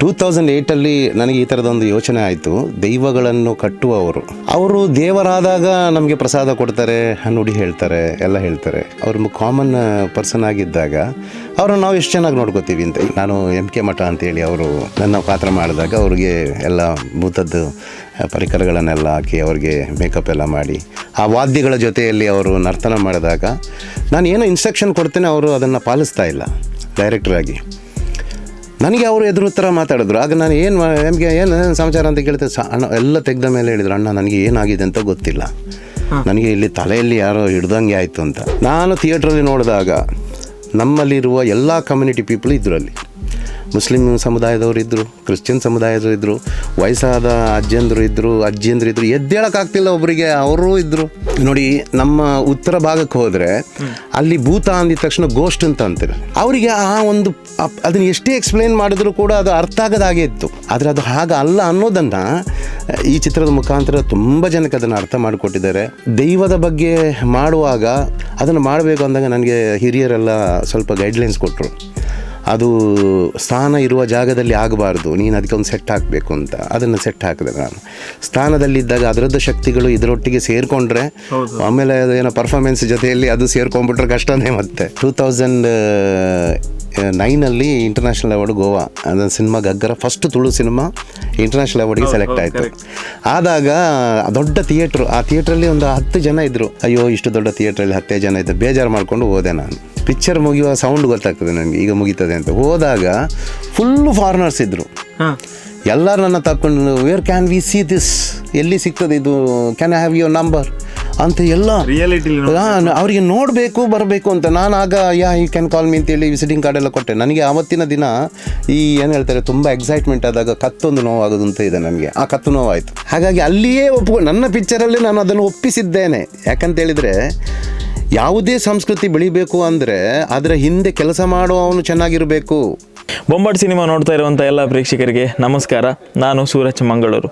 2008 ನನಗೆ ಈ ಥರದೊಂದು ಯೋಚನೆ ಆಯಿತು. ದೈವಗಳನ್ನು ಕಟ್ಟುವವರು ಅವರು ದೇವರಾದಾಗ ನಮಗೆ ಪ್ರಸಾದ ಕೊಡ್ತಾರೆ, ನುಡಿ ಹೇಳ್ತಾರೆ, ಎಲ್ಲ ಹೇಳ್ತಾರೆ. ಅವರು ಕಾಮನ್ ಪರ್ಸನ್ ಆಗಿದ್ದಾಗ ಅವ್ರನ್ನ ನಾವು ಎಷ್ಟು ಚೆನ್ನಾಗಿ ನೋಡ್ಕೋತೀವಿ ಅಂತ. ನಾನು MK ಮಠ ಅಂತೇಳಿ ಅವರು ನನ್ನ ಪಾತ್ರ ಮಾಡಿದಾಗ ಅವ್ರಿಗೆ ಎಲ್ಲ ಭೂತದ್ದು ಪರಿಕರಗಳನ್ನೆಲ್ಲ ಹಾಕಿ ಅವ್ರಿಗೆ ಮೇಕಪ್ ಎಲ್ಲ ಮಾಡಿ ಆ ವಾದ್ಯಗಳ ಜೊತೆಯಲ್ಲಿ ಅವರು ನರ್ತನ ಮಾಡಿದಾಗ ನಾನು ಏನೋ ಇನ್ಸ್ಟ್ರಕ್ಷನ್ ಕೊಡ್ತೇನೆ, ಅವರು ಅದನ್ನು ಪಾಲಿಸ್ತಾ ಇಲ್ಲ ಡೈರೆಕ್ಟ್ರಾಗಿ. ನನಗೆ ಅವರು ಎದುರು ಥರ ಮಾತಾಡಿದ್ರು. ಆಗ ನಾನು ಏನು ಸಮಾಚಾರ ಅಂತ ಕೇಳ್ತೇನೆ. ಅಣ್ಣ ಎಲ್ಲ ತೆಗೆದ ಮೇಲೆ ಹೇಳಿದ್ರು, ಅಣ್ಣ ನನಗೆ ಏನಾಗಿದೆ ಅಂತ ಗೊತ್ತಿಲ್ಲ, ನನಗೆ ಇಲ್ಲಿ ತಲೆಯಲ್ಲಿ ಯಾರೋ ಹಿಡ್ದಂಗೆ ಆಯಿತು ಅಂತ. ನಾನು ಥಿಯೇಟ್ರಲ್ಲಿ ನೋಡಿದಾಗ ನಮ್ಮಲ್ಲಿರುವ ಎಲ್ಲ ಕಮ್ಯುನಿಟಿ ಪೀಪಲ್ ಇದ್ದರು. ಅಲ್ಲಿ ಮುಸ್ಲಿಂ ಸಮುದಾಯದವರು ಇದ್ದರು, ಕ್ರಿಶ್ಚಿಯನ್ ಸಮುದಾಯದವರು ಇದ್ದರು, ವಯಸ್ಸಾದ ಅಜ್ಜಿಯಂದರು ಇದ್ದರು, ಅಜ್ಜಿಯಂದರು ಇದ್ದರು. ಎದ್ದೇಳೋಕ್ಕಾಗ್ತಿಲ್ಲ ಒಬ್ಬರಿಗೆ, ಅವರೂ ಇದ್ದರು. ನೋಡಿ, ನಮ್ಮ ಉತ್ತರ ಭಾಗಕ್ಕೆ ಹೋದರೆ ಅಲ್ಲಿ ಭೂತ ಅಂದಿದ ತಕ್ಷಣ ಗೋಸ್ಟ್ ಅಂತ ಅಂತಾರೆ. ಅವರಿಗೆ ಆ ಒಂದು ಅದನ್ನು ಎಷ್ಟೇ ಎಕ್ಸ್ಪ್ಲೇನ್ ಮಾಡಿದ್ರು ಕೂಡ ಅದು ಅರ್ಥ ಆಗೋದಾಗೆ ಇತ್ತು. ಆದರೆ ಅದು ಹಾಗೆ ಅಲ್ಲ ಅನ್ನೋದನ್ನು ಈ ಚಿತ್ರದ ಮುಖಾಂತರ ತುಂಬ ಜನಕ್ಕೆ ಅದನ್ನು ಅರ್ಥ ಮಾಡಿಕೊಟ್ಟಿದ್ದಾರೆ. ದೈವದ ಬಗ್ಗೆ ಮಾಡುವಾಗ ಅದನ್ನು ಮಾಡಬೇಕು ಅಂದಾಗ ನನಗೆ ಹಿರಿಯರೆಲ್ಲ ಸ್ವಲ್ಪ ಗೈಡ್ಲೈನ್ಸ್ ಕೊಟ್ಟರು. ಅದು ಸ್ಥಾನ ಇರುವ ಜಾಗದಲ್ಲಿ ಆಗಬಾರ್ದು, ನೀನು ಅದಕ್ಕೆ ಒಂದು ಸೆಟ್ ಹಾಕಬೇಕು ಅಂತ. ಅದನ್ನು ಸೆಟ್ ಹಾಕಿದೆ ನಾನು. ಸ್ಥಾನದಲ್ಲಿದ್ದಾಗ ಅದರದ್ದು ಶಕ್ತಿಗಳು ಇದರೊಟ್ಟಿಗೆ ಸೇರಿಕೊಂಡ್ರೆ ಆಮೇಲೆ ಅದೇನೋ ಪರ್ಫಾರ್ಮೆನ್ಸ್ ಜೊತೆಯಲ್ಲಿ ಅದು ಸೇರ್ಕೊಂಡ್ಬಿಟ್ರೆ ಕಷ್ಟನೇ. ಮತ್ತೆ 2009 ಇಂಟರ್ನ್ಯಾಷನಲ್ ಅವಾರ್ಡ್ ಗೋವಾ, ಅದೊಂದು cinema Gaggara first Tulu cinema international ಅವಾರ್ಡ್ಗೆ ಸೆಲೆಕ್ಟ್ ಆಯಿತು. ಆದಾಗ ದೊಡ್ಡ ಥಿಯೇಟ್ರು, ಆ ಥಿಯೇಟ್ರಲ್ಲಿ ಒಂದು 10 ಜನ ಇದ್ದರು. ಅಯ್ಯೋ, ಇಷ್ಟು ದೊಡ್ಡ ಥಿಯೇಟ್ರಲ್ಲಿ 10 ಜನ ಇದ್ದರು. ಬೇಜಾರು ಮಾಡಿಕೊಂಡು ಹೋದೆ ನಾನು. ಪಿಕ್ಚರ್ ಮುಗಿಯುವ ಸೌಂಡ್ ಗೊತ್ತಾಗ್ತದೆ ನನಗೆ, ಈಗ ಮುಗೀತದೆ ಅಂತ. ಹೋದಾಗ ಫುಲ್ಲು ಫಾರಿನರ್ಸ್ ಇದ್ದರು. ಎಲ್ಲರೂ ನನ್ನ ತಕ್ಕೊಂಡು, where can we see this, ಎಲ್ಲಿ ಸಿಗ್ತದೆ ಇದು, can I have your number ಅಂತ ಎಲ್ಲ ಅವರಿಗೆ ನೋಡಬೇಕು ಬರಬೇಕು ಅಂತ. ನಾನು ಆಗ ಯು ಕ್ಯಾನ್ ಕಾಲ್ ಮೀ ಅಂತೇಳಿ ವಿಸಿಟಿಂಗ್ ಕಾರ್ಡ್ ಎಲ್ಲ ಕೊಟ್ಟೆ. ನನಗೆ ಆವತ್ತಿನ ದಿನ ಏನು ಹೇಳ್ತಾರೆ, ತುಂಬ ಎಕ್ಸೈಟ್ಮೆಂಟ್ ಆದಾಗ ಕತ್ತೊಂದು ನೋವಾಗೋದು ಅಂತ ಇದೆ ನನಗೆ. ಆ ಕತ್ತು ನೋವಾಯಿತು. ಹಾಗಾಗಿ ಅಲ್ಲಿಯೇ ನನ್ನ ಪಿಕ್ಚರಲ್ಲಿ ನಾನು ಅದನ್ನು ಒಪ್ಪಿಸಿದ್ದೇನೆ. ಯಾಕಂತೇಳಿದರೆ, ಯಾವುದೇ ಸಂಸ್ಕೃತಿ ಬೆಳಿಬೇಕು ಅಂದರೆ ಅದರ ಹಿಂದೆ ಕೆಲಸ ಮಾಡುವವನು ಚೆನ್ನಾಗಿರಬೇಕು. ಬೊಂಬಾಟ್ ಸಿನಿಮಾ ನೋಡ್ತಾ ಇರುವಂಥ ಎಲ್ಲ ಪ್ರೇಕ್ಷಕರಿಗೆ ನಮಸ್ಕಾರ. ನಾನು ಸೂರಜ್, ಮಂಗಳೂರು.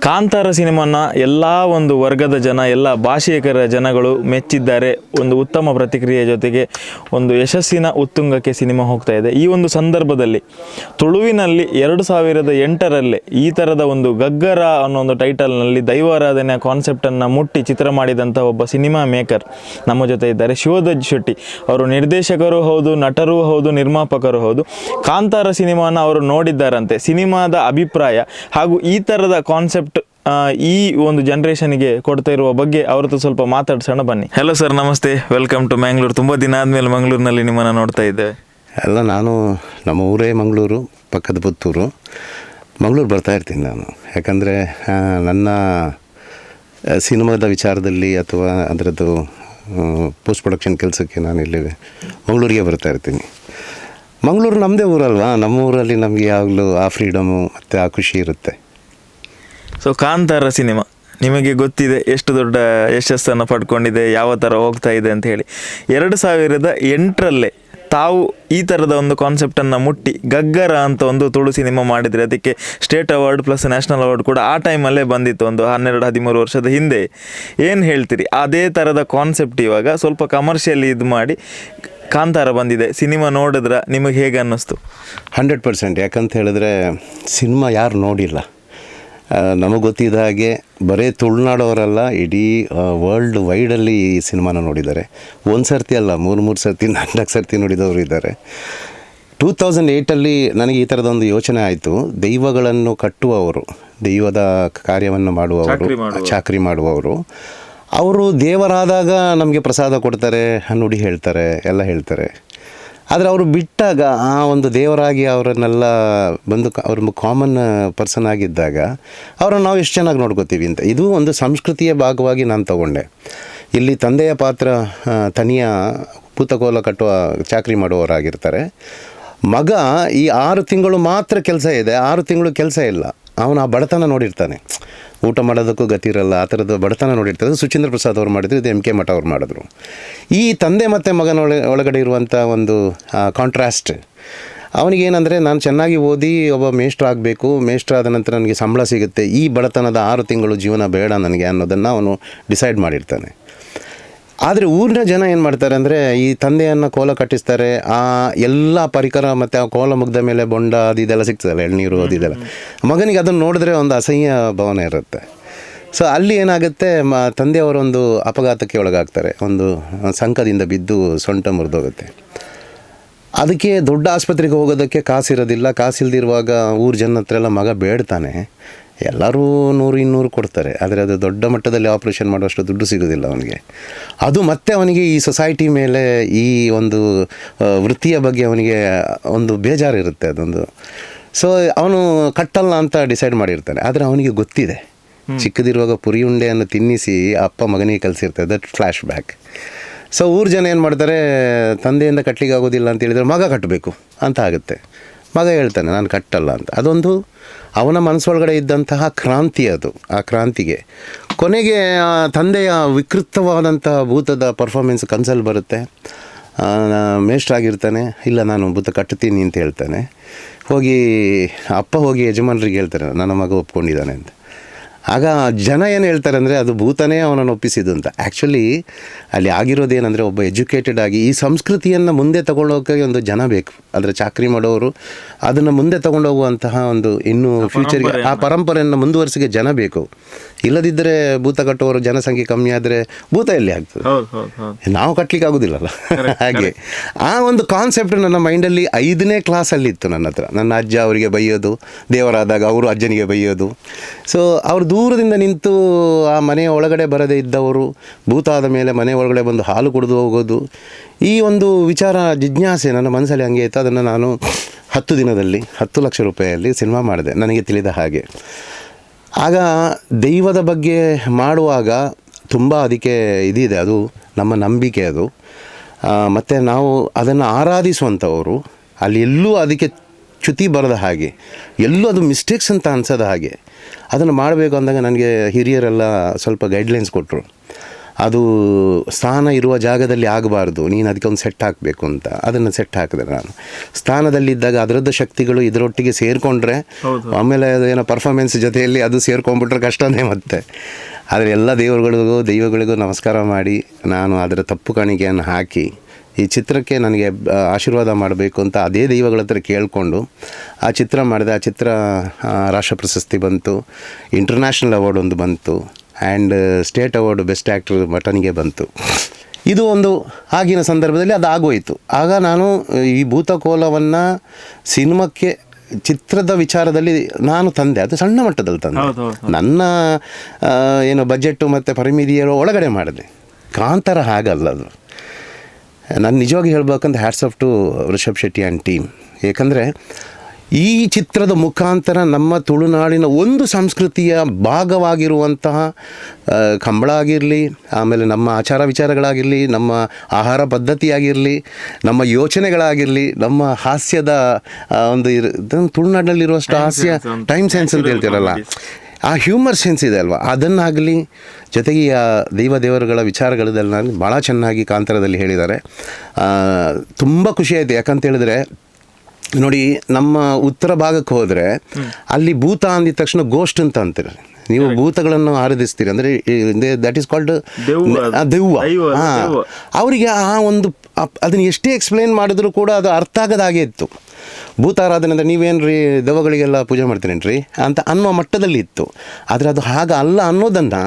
ಕಾಂತಾರ ಸಿನಿಮಾನ ಎಲ್ಲ ಒಂದು ವರ್ಗದ ಜನ, ಎಲ್ಲ ಭಾಷಿಕರ ಜನಗಳು ಮೆಚ್ಚಿದ್ದಾರೆ. ಒಂದು ಉತ್ತಮ ಪ್ರತಿಕ್ರಿಯೆ ಜೊತೆಗೆ ಒಂದು ಯಶಸ್ಸಿನ ಉತ್ತುಂಗಕ್ಕೆ ಸಿನಿಮಾ ಹೋಗ್ತಾ ಇದೆ. ಈ ಒಂದು ಸಂದರ್ಭದಲ್ಲಿ ತುಳುವಿನಲ್ಲಿ 2008 ಈ ಥರದ ಒಂದು ಗಗ್ಗರ ಅನ್ನೋ ಒಂದು ಟೈಟಲ್ನಲ್ಲಿ ದೈವಾರಾಧನೆಯ ಕಾನ್ಸೆಪ್ಟನ್ನು ಮುಟ್ಟಿ ಚಿತ್ರ ಮಾಡಿದಂಥ ಒಬ್ಬ ಸಿನಿಮಾ ಮೇಕರ್ ನಮ್ಮ ಜೊತೆ ಇದ್ದಾರೆ. ಶಿವಧ್ವಜ್ ಶೆಟ್ಟಿ ಅವರು ನಿರ್ದೇಶಕರು ಹೌದು, ನಟರೂ ಹೌದು, ನಿರ್ಮಾಪಕರು ಹೌದು. ಕಾಂತಾರ ಸಿನಿಮಾನ ಅವರು ನೋಡಿದ್ದಾರಂತೆ. ಸಿನಿಮಾದ ಅಭಿಪ್ರಾಯ ಹಾಗೂ ಈ ಥರದ ಕಾನ್ಸೆಪ್ಟ್ ಈ ಒಂದು ಜನ್ರೇಷನ್ಗೆ ಕೊಡ್ತಾ ಇರುವ ಬಗ್ಗೆ ಅವ್ರದ್ದು ಸ್ವಲ್ಪ ಮಾತಾಡ್ಸೋಣ ಬನ್ನಿ. ಹಲೋ ಸರ್, ನಮಸ್ತೆ, ವೆಲ್ಕಮ್ ಟು ಮ್ಯಾಂಗ್ಳೂರ್. ತುಂಬ ದಿನ ಆದಮೇಲೆ ಮಂಗಳೂರಿನಲ್ಲಿ ನಿಮ್ಮನ್ನು ನೋಡ್ತಾ ಇದ್ದೇವೆ. ಎಲ್ಲ ನಾನು, ನಮ್ಮ ಊರೇ ಮಂಗಳೂರು, ಪಕ್ಕದ ಪುತ್ತೂರು. ಮಂಗಳೂರು ಬರ್ತಾ ಇರ್ತೀನಿ ನಾನು. ಯಾಕಂದರೆ ನನ್ನ ಸಿನಿಮಾದ ವಿಚಾರದಲ್ಲಿ ಅಥವಾ ಅದರದ್ದು ಪೋಸ್ಟ್ ಪ್ರೊಡಕ್ಷನ್ ಕೆಲಸಕ್ಕೆ ನಾನು ಇಲ್ಲಿ ಮಂಗಳೂರಿಗೆ ಬರ್ತಾ ಇರ್ತೀನಿ. ಮಂಗಳೂರು ನಮ್ಮದೇ ಊರಲ್ವಾ, ನಮ್ಮ ಊರಲ್ಲಿ ನಮಗೆ ಯಾವಾಗಲೂ ಆ ಫ್ರೀಡಮು ಮತ್ತು ಆ ಖುಷಿ ಇರುತ್ತೆ. ಸೊ ಕಾಂತಾರ ಸಿನಿಮಾ ನಿಮಗೆ ಗೊತ್ತಿದೆ ಎಷ್ಟು ದೊಡ್ಡ ಯಶಸ್ಸನ್ನು ಪಡ್ಕೊಂಡಿದೆ, ಯಾವ ಥರ ಹೋಗ್ತಾ ಇದೆ ಅಂತ ಹೇಳಿ. 2008 ತಾವು ಈ ಥರದ ಒಂದು ಕಾನ್ಸೆಪ್ಟನ್ನು ಮುಟ್ಟಿ ಗಗ್ಗರ ಅಂತ ಒಂದು ತುಳು ಸಿನಿಮಾ ಮಾಡಿದರೆ ಅದಕ್ಕೆ state award plus national award ಕೂಡ ಆ ಟೈಮಲ್ಲೇ ಬಂದಿತ್ತು, ಒಂದು 12-13 ವರ್ಷದ ಹಿಂದೆ. ಏನು ಹೇಳ್ತೀರಿ? ಅದೇ ಥರದ ಕಾನ್ಸೆಪ್ಟ್ ಇವಾಗ ಸ್ವಲ್ಪ ಕಮರ್ಷಿಯಲಿ ಇದು ಮಾಡಿ ಕಾಂತಾರ ಬಂದಿದೆ. ಸಿನಿಮಾ ನೋಡಿದ್ರೆ ನಿಮಗೆ ಹೇಗೆ ಅನ್ನಿಸ್ತು? 100%. ಯಾಕಂತ ಹೇಳಿದ್ರೆ ಸಿನಿಮಾ ಯಾರು ನೋಡಿಲ್ಲ. ನಮಗೆ ಗೊತ್ತಿದ್ದ ಹಾಗೆ ಬರೀ ತುಳುನಾಡವರಲ್ಲ, ಇಡೀ ವರ್ಲ್ಡ್ ವೈಡಲ್ಲಿ ಈ ಸಿನಿಮಾನ ನೋಡಿದ್ದಾರೆ. ಒಂದು ಸರ್ತಿ ಅಲ್ಲ, 3 ಸರ್ತಿ 4 ಸರ್ತಿ ನೋಡಿದವರು ಇದ್ದಾರೆ. 2008 ನನಗೆ ಈ ಥರದೊಂದು ಯೋಚನೆ ಆಯಿತು. ದೈವಗಳನ್ನು ಕಟ್ಟುವವರು, ದೈವದ ಕಾರ್ಯವನ್ನು ಮಾಡುವವರು, ಚಾಕರಿ ಮಾಡುವವರು, ಅವರು ದೇವರಾದಾಗ ನಮಗೆ ಪ್ರಸಾದ ಕೊಡ್ತಾರೆ, ನುಡಿ ಹೇಳ್ತಾರೆ, ಎಲ್ಲ ಹೇಳ್ತಾರೆ. ಆದರೆ ಅವರು ಬಿಟ್ಟಾಗ ಆ ಒಂದು ದೇವರಾಗಿ ಅವರನ್ನೆಲ್ಲ ಬಂದು ಅವ್ರ ಕಾಮನ್ ಪರ್ಸನ್ ಆಗಿದ್ದಾಗ ಅವರನ್ನು ನಾವು ಎಷ್ಟು ಚೆನ್ನಾಗಿ ನೋಡ್ಕೋತೀವಿ ಅಂತ. ಇದು ಒಂದು ಸಂಸ್ಕೃತಿಯ ಭಾಗವಾಗಿ ನಾನು ತಗೊಂಡೆ. ಇಲ್ಲಿ ತಂದೆಯ ಪಾತ್ರ ತನಿಯ ಪೂತಕೋಲ ಕಟ್ಟುವ ಚಾಕರಿ ಮಾಡುವವರಾಗಿರ್ತಾರೆ. ಮಗ ಈ 6 ತಿಂಗಳು ಮಾತ್ರ ಕೆಲಸ ಇದೆ, 6 ತಿಂಗಳು ಕೆಲಸ ಇಲ್ಲ. ಅವನು ಆ ಬಡತನ ನೋಡಿರ್ತಾನೆ, ಊಟ ಮಾಡೋದಕ್ಕೂ ಗತಿ ಇರಲ್ಲ, ಆ ಥರದ್ದು ಬಡತನ ನೋಡಿರ್ತಾರೆ. ಸುಚೀಂದ್ರ ಪ್ರಸಾದ್ ಅವ್ರು ಮಾಡಿದ್ರು, ಇದು MK ಮಠ ಅವ್ರು ಮಾಡಿದ್ರು. ಈ ತಂದೆ ಮತ್ತು ಮಗನ ಒಳಗಡೆ ಇರುವಂಥ ಒಂದು ಕಾಂಟ್ರಾಸ್ಟ್ ಅವನಿಗೇನೆಂದರೆ, ನಾನು ಚೆನ್ನಾಗಿ ಓದಿ ಒಬ್ಬ ಮೇಷ್ಟ್ರು ಆಗಬೇಕು, ಮೇಷ್ಟ್ರಾದ ನಂತರ ನನಗೆ ಸಂಬಳ ಸಿಗುತ್ತೆ, ಈ ಬಡತನದ 6 ತಿಂಗಳು ಜೀವನ ಬೇಡ ನನಗೆ ಅನ್ನೋದನ್ನು ಅವನು ಡಿಸೈಡ್ ಮಾಡಿರ್ತಾನೆ. ಆದರೆ ಊರಿನ ಜನ ಏನು ಮಾಡ್ತಾರೆ ಅಂದರೆ ಈ ತಂದೆಯನ್ನು ಕೋಲ ಕಟ್ಟಿಸ್ತಾರೆ, ಆ ಎಲ್ಲ ಪರಿಕರ ಮತ್ತು ಆ ಕೋಲ ಮುಗ್ದ ಮೇಲೆ ಬೊಂಡ ಅದು ಇದೆಲ್ಲ ಸಿಗ್ತದಲ್ಲ, ಎಳ್ನೀರು ಅದು ಇದೆಲ್ಲ. ಮಗನಿಗೆ ಅದನ್ನು ನೋಡಿದ್ರೆ ಒಂದು ಅಸಹ್ಯ ಭಾವನೆ ಇರುತ್ತೆ. ಸೊ ಅಲ್ಲಿ ಏನಾಗುತ್ತೆ, ತಂದೆಯವರೊಂದು ಅಪಘಾತಕ್ಕೆ ಒಳಗಾಗ್ತಾರೆ, ಒಂದು ಸಂಕದಿಂದ ಬಿದ್ದು ಸೊಂಟ ಮುರಿದೋಗುತ್ತೆ. ಅದಕ್ಕೆ ದೊಡ್ಡ ಆಸ್ಪತ್ರೆಗೆ ಹೋಗೋದಕ್ಕೆ ಕಾಸಿರೋದಿಲ್ಲ. ಕಾಸಿಲ್ದಿರುವಾಗ ಊರ ಜನ ಹತ್ರ ಎಲ್ಲ ಮಗ ಬೇಡ್ತಾನೆ. ಎಲ್ಲರೂ 100-200 ಕೊಡ್ತಾರೆ, ಆದರೆ ಅದು ದೊಡ್ಡ ಮಟ್ಟದಲ್ಲಿ ಆಪ್ರೇಷನ್ ಮಾಡುವಷ್ಟು ದುಡ್ಡು ಸಿಗೋದಿಲ್ಲ ಅವನಿಗೆ. ಅದು ಮತ್ತೆ ಅವನಿಗೆ ಈ ಸೊಸೈಟಿ ಮೇಲೆ, ಈ ಒಂದು ವೃತ್ತಿಯ ಬಗ್ಗೆ ಅವನಿಗೆ ಒಂದು ಬೇಜಾರಿರುತ್ತೆ ಅದೊಂದು. ಸೊ ಅವನು ಕಟ್ಟಲ್ಲ ಅಂತ ಡಿಸೈಡ್ ಮಾಡಿರ್ತಾನೆ. ಆದರೆ ಅವನಿಗೆ ಗೊತ್ತಿದೆ, ಚಿಕ್ಕದಿರುವಾಗ ಪುರಿ ಉಂಡೆಯನ್ನು ತಿನ್ನಿಸಿ ಅಪ್ಪ ಮಗನಿಗೆ ಕಲಿಸಿರ್ತಾರೆ. That flashback. ಸೊ ಊರು ಜನ ಏನು ಮಾಡ್ತಾರೆ, ತಂದೆಯಿಂದ ಕಟ್ಟಲಿಕ್ಕೆ ಆಗೋದಿಲ್ಲ ಅಂತ ಹೇಳಿದರೆ ಮಗ ಕಟ್ಟಬೇಕು ಅಂತ ಆಗುತ್ತೆ. ಮಗ ಹೇಳ್ತಾನೆ ನಾನು ಕಟ್ಟಲ್ಲ ಅಂತ. ಅದೊಂದು ಅವನ ಮನಸ್ಸೊಳಗಡೆ ಇದ್ದಂತಹ ಕ್ರಾಂತಿ ಅದು. ಆ ಕ್ರಾಂತಿಗೆ ಕೊನೆಗೆ ತಂದೆಯ ವಿಕೃತವಾದಂಥ ಭೂತದ ಪರ್ಫಾರ್ಮೆನ್ಸ್ ಕನ್ಸಲ್ಲಿ ಬರುತ್ತೆ. ಮೇಷ್ಟ್ರಾಗಿರ್ತಾನೆ, ಇಲ್ಲ ನಾನು ಭೂತ ಕಟ್ತೀನಿ ಅಂತ ಹೇಳ್ತಾನೆ. ಅಪ್ಪ ಹೋಗಿ ಯಜಮಾನರಿಗೆ ಹೇಳ್ತಾರೆ ನನ್ನ ಮಗ ಒಪ್ಕೊಂಡಿದ್ದಾನೆ ಅಂತ. ಆಗ ಜನ ಏನು ಹೇಳ್ತಾರೆ ಅಂದರೆ ಅದು ಭೂತನೇ ಅವನನ್ನು ಒಪ್ಪಿಸಿದ್ದು ಅಂತ. ಆ್ಯಕ್ಚುಲಿ ಅಲ್ಲಿ ಆಗಿರೋದೇನೆಂದರೆ, ಒಬ್ಬ ಎಜುಕೇಟೆಡ್ ಆಗಿ ಈ ಸಂಸ್ಕೃತಿಯನ್ನು ಮುಂದೆ ತಗೊಂಡೋಗೋಕ್ಕೆ ಒಂದು ಜನ ಬೇಕು. ಅದರ ಚಾಕರಿ ಮಾಡೋರು ಅದನ್ನು ಮುಂದೆ ತಗೊಂಡೋಗುವಂತಹ ಒಂದು ಇನ್ನೂ ಫ್ಯೂಚರ್ಗೆ ಆ ಪರಂಪರೆಯನ್ನು ಮುಂದುವರಿಸಿಗೆ ಜನ ಬೇಕು. ಇಲ್ಲದಿದ್ದರೆ ಭೂತ ಕಟ್ಟುವವರು ಜನಸಂಖ್ಯೆ ಕಮ್ಮಿ ಆದರೆ ಭೂತ ಎಲ್ಲಿ ಆಗ್ತದೆ, ನಾವು ಕಟ್ಟಲಿಕ್ಕೆ ಆಗೋದಿಲ್ಲಲ್ಲ. ಹಾಗೆ ಆ ಒಂದು ಕಾನ್ಸೆಪ್ಟ್ ನನ್ನ ಮೈಂಡಲ್ಲಿ 5ನೇ ಕ್ಲಾಸಲ್ಲಿತ್ತು ನನ್ನ ಹತ್ರ. ನನ್ನ ಅಜ್ಜ ಅವರಿಗೆ ಬೈಯೋದು, ದೇವರಾದಾಗ ಅವರು ಅಜ್ಜನಿಗೆ ಬೈಯೋದು. ಸೊ ಅವರು ದೂರದಿಂದ ನಿಂತು ಆ ಮನೆಯ ಒಳಗಡೆ ಬರದೇ ಇದ್ದವರು ಭೂತ ಆದ ಮೇಲೆ ಮನೆ ಒಳಗಡೆ ಬಂದು ಹಾಲು ಕುಡಿದು ಹೋಗೋದು, ಈ ಒಂದು ವಿಚಾರ ಜಿಜ್ಞಾಸೆ ನನ್ನ ಮನಸ್ಸಲ್ಲಿ ಹಂಗೆ ಇತ್ತು. ಅದನ್ನು ನಾನು 10 ದಿನದಲ್ಲಿ 10 ಲಕ್ಷ ರೂಪಾಯಿಯಲ್ಲಿ ಸಿನಿಮಾ ಮಾಡಿದೆ, ನನಗೆ ತಿಳಿದ ಹಾಗೆ. ಆಗ ದೈವದ ಬಗ್ಗೆ ಮಾಡುವಾಗ ತುಂಬ ಅದಕ್ಕೆ ಇದಿದೆ, ಅದು ನಮ್ಮ ನಂಬಿಕೆ ಅದು. ಮತ್ತು ನಾವು ಅದನ್ನು ಆರಾಧಿಸುವಂಥವರು, ಅಲ್ಲಿ ಎಲ್ಲೂ ಅದಕ್ಕೆ ಚ್ಯುತಿ ಬರದ ಹಾಗೆ, ಎಲ್ಲೂ ಅದು ಮಿಸ್ಟೇಕ್ಸ್ ಅಂತ ಅನ್ಸೋದ ಹಾಗೆ ಅದನ್ನು ಮಾಡಬೇಕು ಅಂದಾಗ ನನಗೆ ಹಿರಿಯರೆಲ್ಲ ಸ್ವಲ್ಪ ಗೈಡ್ಲೈನ್ಸ್ ಕೊಟ್ಟರು. ಅದು ಸ್ಥಾನ ಇರುವ ಜಾಗದಲ್ಲಿ ಆಗಬಾರ್ದು, ನೀನು ಅದಕ್ಕೆ ಒಂದು ಸೆಟ್ ಹಾಕಬೇಕು ಅಂತ. ಅದನ್ನು ಸೆಟ್ ಹಾಕಿದೆ ನಾನು. ಸ್ಥಾನದಲ್ಲಿದ್ದಾಗ ಅದರದ್ದು ಶಕ್ತಿಗಳು ಇದರೊಟ್ಟಿಗೆ ಸೇರಿಕೊಂಡ್ರೆ ಆಮೇಲೆ ಅದೇನೋ ಪರ್ಫಾರ್ಮೆನ್ಸ್ ಜೊತೆಯಲ್ಲಿ ಅದು ಸೇರ್ಕೊಂಡ್ಬಿಟ್ರೆ ಕಷ್ಟನೇ ಮತ್ತೆ. ಆದರೆ ಎಲ್ಲ ದೈವಗಳಿಗೂ ನಮಸ್ಕಾರ ಮಾಡಿ ನಾನು ಅದರ ತಪ್ಪು ಕಾಣಿಕೆಯನ್ನು ಹಾಕಿ ಈ ಚಿತ್ರಕ್ಕೆ ನನಗೆ ಆಶೀರ್ವಾದ ಮಾಡಬೇಕು ಅಂತ ಅದೇ ದೈವಗಳ ಹತ್ರ ಕೇಳಿಕೊಂಡು ಆ ಚಿತ್ರ ಮಾಡಿದೆ. ಆ ಚಿತ್ರ ರಾಷ್ಟ್ರ ಪ್ರಶಸ್ತಿ ಬಂತು, ಇಂಟರ್ನ್ಯಾಷನಲ್ ಅವಾರ್ಡ್ ಒಂದು ಬಂತು, and state award best actor ಮಟನ್ಗೆ ಬಂತು. ಇದು ಒಂದು ಆಗಿನ ಸಂದರ್ಭದಲ್ಲಿ ಅದು ಆಗೋಯಿತು. ಆಗ ನಾನು ಈ ಭೂತಕೋಲವನ್ನು ಸಿನಿಮಾಕ್ಕೆ ಚಿತ್ರದ ವಿಚಾರದಲ್ಲಿ ನಾನು ತಂದೆ, ಅದು ಸಣ್ಣ ಮಟ್ಟದಲ್ಲಿ ತಂದೆ. ನನ್ನ ಏನು ಬಜೆಟ್ಟು ಮತ್ತು ಪರಿಮಿತಿಯರ ಒಳಗಡೆ ಮಾಡಿದೆ. ಕಾಂತಾರ ಹಾಗಲ್ಲ ಅದು. ನಾನು ನಿಜವಾಗಿ ಹೇಳ್ಬೇಕಂತ hats off to Rishab Shetty and team. ಏಕೆಂದರೆ ಈ ಚಿತ್ರದ ಮುಖಾಂತರ ನಮ್ಮ ತುಳುನಾಡಿನ ಒಂದು ಸಂಸ್ಕೃತಿಯ ಭಾಗವಾಗಿರುವಂತಹ ಕಂಬಳ ಆಗಿರಲಿ, ಆಮೇಲೆ ನಮ್ಮ ಆಚಾರ ವಿಚಾರಗಳಾಗಿರಲಿ, ನಮ್ಮ ಆಹಾರ ಪದ್ಧತಿಯಾಗಿರಲಿ, ನಮ್ಮ ಯೋಚನೆಗಳಾಗಿರಲಿ, ನಮ್ಮ ಹಾಸ್ಯದ ಒಂದು ತುಳುನಾಡಿನಲ್ಲಿರುವಷ್ಟು ಹಾಸ್ಯ, ಟೈಮ್ ಸೆನ್ಸ್ ಅಂತ ಹೇಳ್ತೀರಲ್ಲ, ಆ ಹ್ಯೂಮರ್ ಸೆನ್ಸ್ ಇದೆ ಅಲ್ವಾ, ಅದನ್ನಾಗಲಿ ಜೊತೆಗೆ ಆ ದೇವರುಗಳ ವಿಚಾರಗಳದೆಲ್ಲ ಭಾಳ ಚೆನ್ನಾಗಿ ಕಾಂತಾರದಲ್ಲಿ ಹೇಳಿದ್ದಾರೆ. ತುಂಬ ಖುಷಿಯಾಯಿತು. ಯಾಕಂತ ಹೇಳಿದ್ರೆ ನೋಡಿ, ನಮ್ಮ ಉತ್ತರ ಭಾಗಕ್ಕೆ ಹೋದರೆ ಅಲ್ಲಿ ಭೂತ ಅಂದಿದ ತಕ್ಷಣ ಗೋಸ್ಟ್ ಅಂತ ಅಂತೀರ ನೀವು. ಭೂತಗಳನ್ನು ಆರಾಧಿಸ್ತೀರಿ ಅಂದರೆ ದಟ್ ಈಸ್ ಕಾಲ್ಡ್ ದೆವ್ವ. ಅವರಿಗೆ ಆ ಒಂದು ಅದನ್ನು ಎಷ್ಟೇ ಎಕ್ಸ್ಪ್ಲೇನ್ ಮಾಡಿದ್ರು ಕೂಡ ಅದು ಅರ್ಥ ಆಗೋದಾಗೆ ಇತ್ತು. ಭೂತಾರಾಧನೆ ಅಂದರೆ ನೀವೇನು ರೀ ದೆವ್ವಗಳಿಗೆಲ್ಲ ಪೂಜೆ ಮಾಡ್ತೀರೇನ್ರಿ ಅಂತ ಅನ್ನೋ ಮಟ್ಟದಲ್ಲಿ ಇತ್ತು. ಆದರೆ ಅದು ಹಾಗೆ ಅಲ್ಲ ಅನ್ನೋದನ್ನು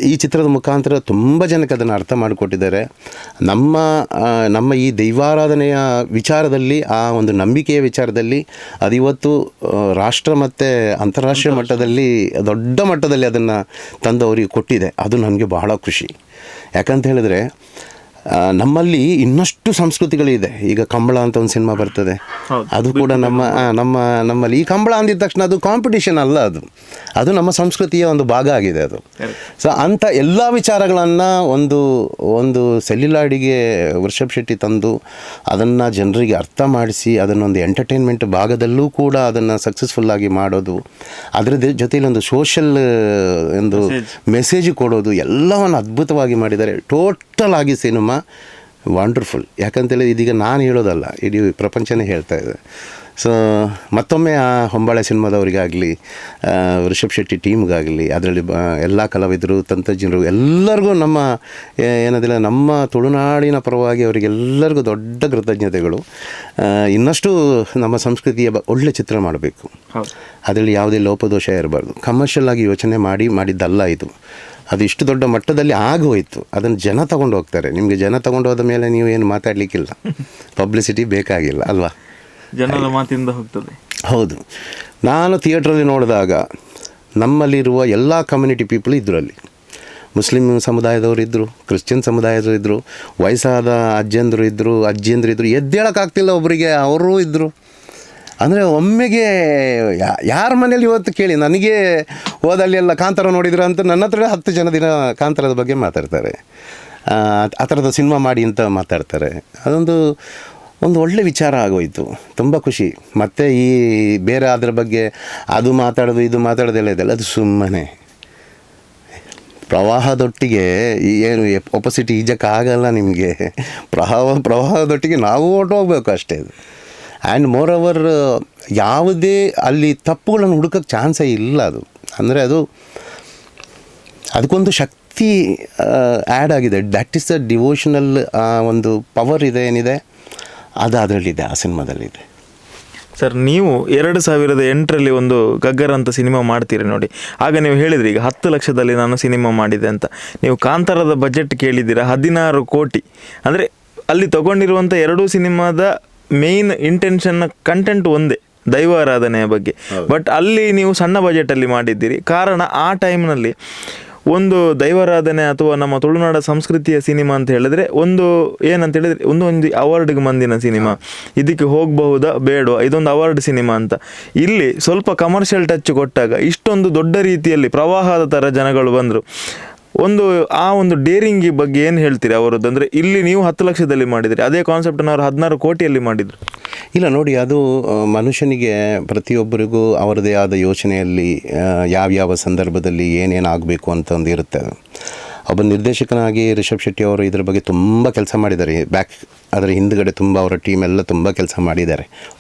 ಈ ಚಿತ್ರದ ಮುಖಾಂತರ ತುಂಬ ಜನಕ್ಕೆ ಅದನ್ನು ಅರ್ಥ ಮಾಡಿಕೊಟ್ಟಿದ್ದಾರೆ. ನಮ್ಮ ಈ ದೈವಾರಾಧನೆಯ ವಿಚಾರದಲ್ಲಿ, ಆ ಒಂದು ನಂಬಿಕೆಯ ವಿಚಾರದಲ್ಲಿ ಅದು ಇವತ್ತು ರಾಷ್ಟ್ರ ಮತ್ತು ಅಂತಾರಾಷ್ಟ್ರೀಯ ಮಟ್ಟದಲ್ಲಿ ದೊಡ್ಡ ಮಟ್ಟದಲ್ಲಿ ಅದನ್ನು ತಂದವರಿಗೆ ಕೊಟ್ಟಿದೆ. ಅದು ನನಗೆ ಬಹಳ ಖುಷಿ. ಯಾಕಂತ ಹೇಳಿದ್ರೆ ನಮ್ಮಲ್ಲಿ ಇನ್ನಷ್ಟು ಸಂಸ್ಕೃತಿಗಳಿದೆ. ಈಗ ಕಂಬಳ ಅಂತ ಒಂದು ಸಿನಿಮಾ ಬರ್ತದೆ, ಅದು ಕೂಡ ನಮ್ಮಲ್ಲಿ ಈ ಕಂಬಳ ಅಂದಿದ ತಕ್ಷಣ ಅದು ಕಾಂಪಿಟಿಷನ್ ಅಲ್ಲ, ಅದು ನಮ್ಮ ಸಂಸ್ಕೃತಿಯ ಒಂದು ಭಾಗ ಆಗಿದೆ ಅದು. ಸೊ ಅಂಥ ಎಲ್ಲ ವಿಚಾರಗಳನ್ನು ಒಂದು ಸೆಲ್ಯುಲಾಯ್ಡಿಗೆ ರಿಷಬ್ ಶೆಟ್ಟಿ ತಂದು ಅದನ್ನು ಜನರಿಗೆ ಅರ್ಥ ಮಾಡಿಸಿ ಅದನ್ನೊಂದು ಎಂಟರ್ಟೈನ್ಮೆಂಟ್ ಭಾಗದಲ್ಲೂ ಕೂಡ ಅದನ್ನು ಸಕ್ಸಸ್ಫುಲ್ಲಾಗಿ ಮಾಡೋದು, ಅದರ ಜೊತೆಯಲ್ಲಿ ಒಂದು ಸೋಷಲ್ ಒಂದು ಮೆಸೇಜ್ ಕೊಡೋದು, ಎಲ್ಲವನ್ನು ಅದ್ಭುತವಾಗಿ ಮಾಡಿದ್ದಾರೆ. ಟೋಟಲ್ ಆಗಿ ಸಿನಿಮಾ ವಂಡರ್ಫುಲ್. ಯಾಕಂತೇಳಿ ಇದೀಗ ನಾನು ಹೇಳೋದಲ್ಲ, ಇಡೀ ಪ್ರಪಂಚನೇ ಹೇಳ್ತಾ ಇದೆ. ಸೊ ಮತ್ತೊಮ್ಮೆ ಆ ಹೊಂಬಾಳೆ ಸಿನಿಮಾದವರಿಗಾಗಲಿ, ರಿಷಬ್ ಶೆಟ್ಟಿ ಟೀಮ್ಗಾಗಲಿ, ಅದರಲ್ಲಿ ಎಲ್ಲ ಕಲಾವಿದರು, ತಂತ್ರಜ್ಞರು ಎಲ್ಲರಿಗೂ ಏನದಿಲ್ಲ ನಮ್ಮ ತುಳುನಾಡಿನ ಪರವಾಗಿ ಅವರಿಗೆಲ್ಲರಿಗೂ ದೊಡ್ಡ ಕೃತಜ್ಞತೆಗಳು. ಇನ್ನಷ್ಟು ನಮ್ಮ ಸಂಸ್ಕೃತಿಯ ಒಳ್ಳೆ ಚಿತ್ರ ಮಾಡಬೇಕು, ಅದರಲ್ಲಿ ಯಾವುದೇ ಲೋಪದೋಷ ಇರಬಾರ್ದು. ಕಮರ್ಷಿಯಲ್ ಆಗಿ ಯೋಚನೆ ಮಾಡಿದ್ದಲ್ಲ ಇದು. ಅದು ಇಷ್ಟು ದೊಡ್ಡ ಮಟ್ಟದಲ್ಲಿ ಆಗೋಯ್ತು. ಅದನ್ನು ಜನ ತಗೊಂಡು ಹೋಗ್ತಾರೆ. ನಿಮಗೆ ಜನ ತಗೊಂಡು ಹೋದ ಮೇಲೆ ನೀವು ಏನು ಮಾತಾಡಲಿಕ್ಕಿಲ್ಲ, ಪಬ್ಲಿಸಿಟಿ ಬೇಕಾಗಿಲ್ಲ ಅಲ್ವಾ, ಜನರ ಮಾತಿಂದ ಹೋಗ್ತದೆ. ಹೌದು. ನಾನು ಥಿಯೇಟ್ರಲ್ಲಿ ನೋಡಿದಾಗ ನಮ್ಮಲ್ಲಿರುವ ಎಲ್ಲ ಕಮ್ಯುನಿಟಿ ಪೀಪಲ್ ಇದ್ದರು. ಅಲ್ಲಿ ಮುಸ್ಲಿಂ ಸಮುದಾಯದವರು ಇದ್ದರು, ಕ್ರಿಶ್ಚಿಯನ್ ಸಮುದಾಯದವರು ಇದ್ದರು, ವಯಸ್ಸಾದ ಅಜ್ಜಂದರು ಇದ್ದರು, ಅಜ್ಜಿಯಂದರು ಇದ್ದರು, ಎದ್ದೇಳೋಕ್ಕಾಗ್ತಿಲ್ಲ ಒಬ್ಬರಿಗೆ, ಅವರೂ ಇದ್ದರು. ಅಂದರೆ ಒಮ್ಮೆಗೆ ಯಾರ ಮನೇಲಿ ಇವತ್ತು ಕೇಳಿ, ನನಗೆ ಹೋದಲ್ಲಿ ಎಲ್ಲ ಕಾಂತಾರ ನೋಡಿದ್ರು ಅಂತ ನನ್ನ ಹತ್ರ 10 ಜನ ದಿನ ಕಾಂತಾರದ ಬಗ್ಗೆ ಮಾತಾಡ್ತಾರೆ, ಆ ಥರದ ಸಿನಿಮಾ ಮಾಡಿ ಅಂತ ಮಾತಾಡ್ತಾರೆ. ಒಂದು ಒಳ್ಳೆ ವಿಚಾರ ಆಗೋಯಿತು, ತುಂಬ ಖುಷಿ. ಮತ್ತು ಈ ಬೇರೆ ಅದರ ಬಗ್ಗೆ ಅದು ಮಾತಾಡೋದು ಇದು ಮಾತಾಡೋದೆಲ್ಲ ಇದೆಲ್ಲ ಅದು ಸುಮ್ಮನೆ. ಪ್ರವಾಹದೊಟ್ಟಿಗೆ ಏನು ಒಪೋಸಿಟ್ ಈಜಕ್ಕಾಗಲ್ಲ ನಿಮಗೆ. ಪ್ರವಾಹದೊಟ್ಟಿಗೆ ನಾವು ಹೋಗ್ಬೇಕು ಅಷ್ಟೇ. ಆ್ಯಂಡ್ ಮೋರ್ ಓವರ್ ಯಾವುದೇ ಅಲ್ಲಿ ತಪ್ಪುಗಳನ್ನು ಹುಡುಕೋಕ್ಕೆ ಚಾನ್ಸೇ ಇಲ್ಲ. ಅದು ಅಂದರೆ ಅದಕ್ಕೊಂದು ಶಕ್ತಿ ಆ್ಯಡ್ ಆಗಿದೆ. ದ್ಯಾಟ್ ಈಸ್ ದ ಡಿವೋಷನಲ್ ಒಂದು ಪವರ್ ಇದೆ ಏನಿದೆ, ಅದು ಅದರಲ್ಲಿದೆ, ಆ ಸಿನಿಮಾದಲ್ಲಿದೆ. ಸರ್, ನೀವು 2008ರಲ್ಲಿ ಒಂದು ಗಗ್ಗರ್ ಅಂತ ಸಿನಿಮಾ ಮಾಡ್ತೀರಿ ನೋಡಿ. ಆಗ ನೀವು ಹೇಳಿದ್ರಿ ಈಗ 10 ಲಕ್ಷದಲ್ಲಿ ನಾನು ಸಿನಿಮಾ ಮಾಡಿದೆ ಅಂತ. ನೀವು ಕಾಂತಾರದ ಬಜೆಟ್ ಕೇಳಿದ್ದೀರಾ 16 ಕೋಟಿ. ಅಂದರೆ ಅಲ್ಲಿ ತಗೊಂಡಿರುವಂಥ 2 ಸಿನಿಮಾದ ಮೇಯ್ನ್ ಇಂಟೆನ್ಷನ್ ಕಂಟೆಂಟ್ ಒಂದೇ, ದೈವಾರಾಧನೆಯ ಬಗ್ಗೆ. ಬಟ್ ಅಲ್ಲಿ ನೀವು ಸಣ್ಣ ಬಜೆಟಲ್ಲಿ ಮಾಡಿದ್ದೀರಿ. ಕಾರಣ ಆ ಟೈಮ್ನಲ್ಲಿ ಒಂದು ದೈವಾರಾಧನೆ ಅಥವಾ ನಮ್ಮ ತುಳುನಾಡ ಸಂಸ್ಕೃತಿಯ ಸಿನಿಮಾ ಅಂತ ಹೇಳಿದ್ರೆ ಏನಂತ ಹೇಳಿದ್ರೆ ಒಂದು ಅವಾರ್ಡ್ಗೆ ಮಂದಿನ ಸಿನಿಮಾ, ಇದಕ್ಕೆ ಹೋಗಬಹುದಾ ಬೇಡವಾ, ಇದೊಂದು ಅವಾರ್ಡ್ ಸಿನಿಮಾ ಅಂತ. ಇಲ್ಲಿ ಸ್ವಲ್ಪ ಕಮರ್ಷಿಯಲ್ ಟಚ್ ಕೊಟ್ಟಾಗ ಇಷ್ಟೊಂದು ದೊಡ್ಡ ರೀತಿಯಲ್ಲಿ ಪ್ರವಾಹದ ಥರ ಜನಗಳು ಬಂದರು. ಒಂದು ಡೇರಿಂಗ್ ಬಗ್ಗೆ ಏನು ಹೇಳ್ತೀರಿ ಅವರದ್ದು? ಅಂದರೆ ಇಲ್ಲಿ ನೀವು 10 ಲಕ್ಷದಲ್ಲಿ ಮಾಡಿದ್ರಿ, ಅದೇ ಕಾನ್ಸೆಪ್ಟನ್ನು ಅವರು 16 ಕೋಟಿಯಲ್ಲಿ ಮಾಡಿದರು. ಇಲ್ಲ ನೋಡಿ, ಅದು ಮನುಷ್ಯನಿಗೆ ಪ್ರತಿಯೊಬ್ಬರಿಗೂ ಅವರದೇ ಆದ ಯೋಚನೆಯಲ್ಲಿ ಯಾವ್ಯಾವ ಸಂದರ್ಭದಲ್ಲಿ ಏನೇನು ಆಗಬೇಕು ಅಂತ ಒಂದು ಇರುತ್ತೆ. ಅದು ಒಬ್ಬ ನಿರ್ದೇಶಕನಾಗಿ ರಿಷಬ್ ಶೆಟ್ಟಿ ಅವರು ಇದರ ಬಗ್ಗೆ ತುಂಬ ಕೆಲಸ ಮಾಡಿದ್ದಾರೆ. ಅದರ ಹಿಂದುಗಡೆ ತುಂಬ ಅವರ ಟೀಮ್ ಎಲ್ಲ ತುಂಬ ಕೆಲಸ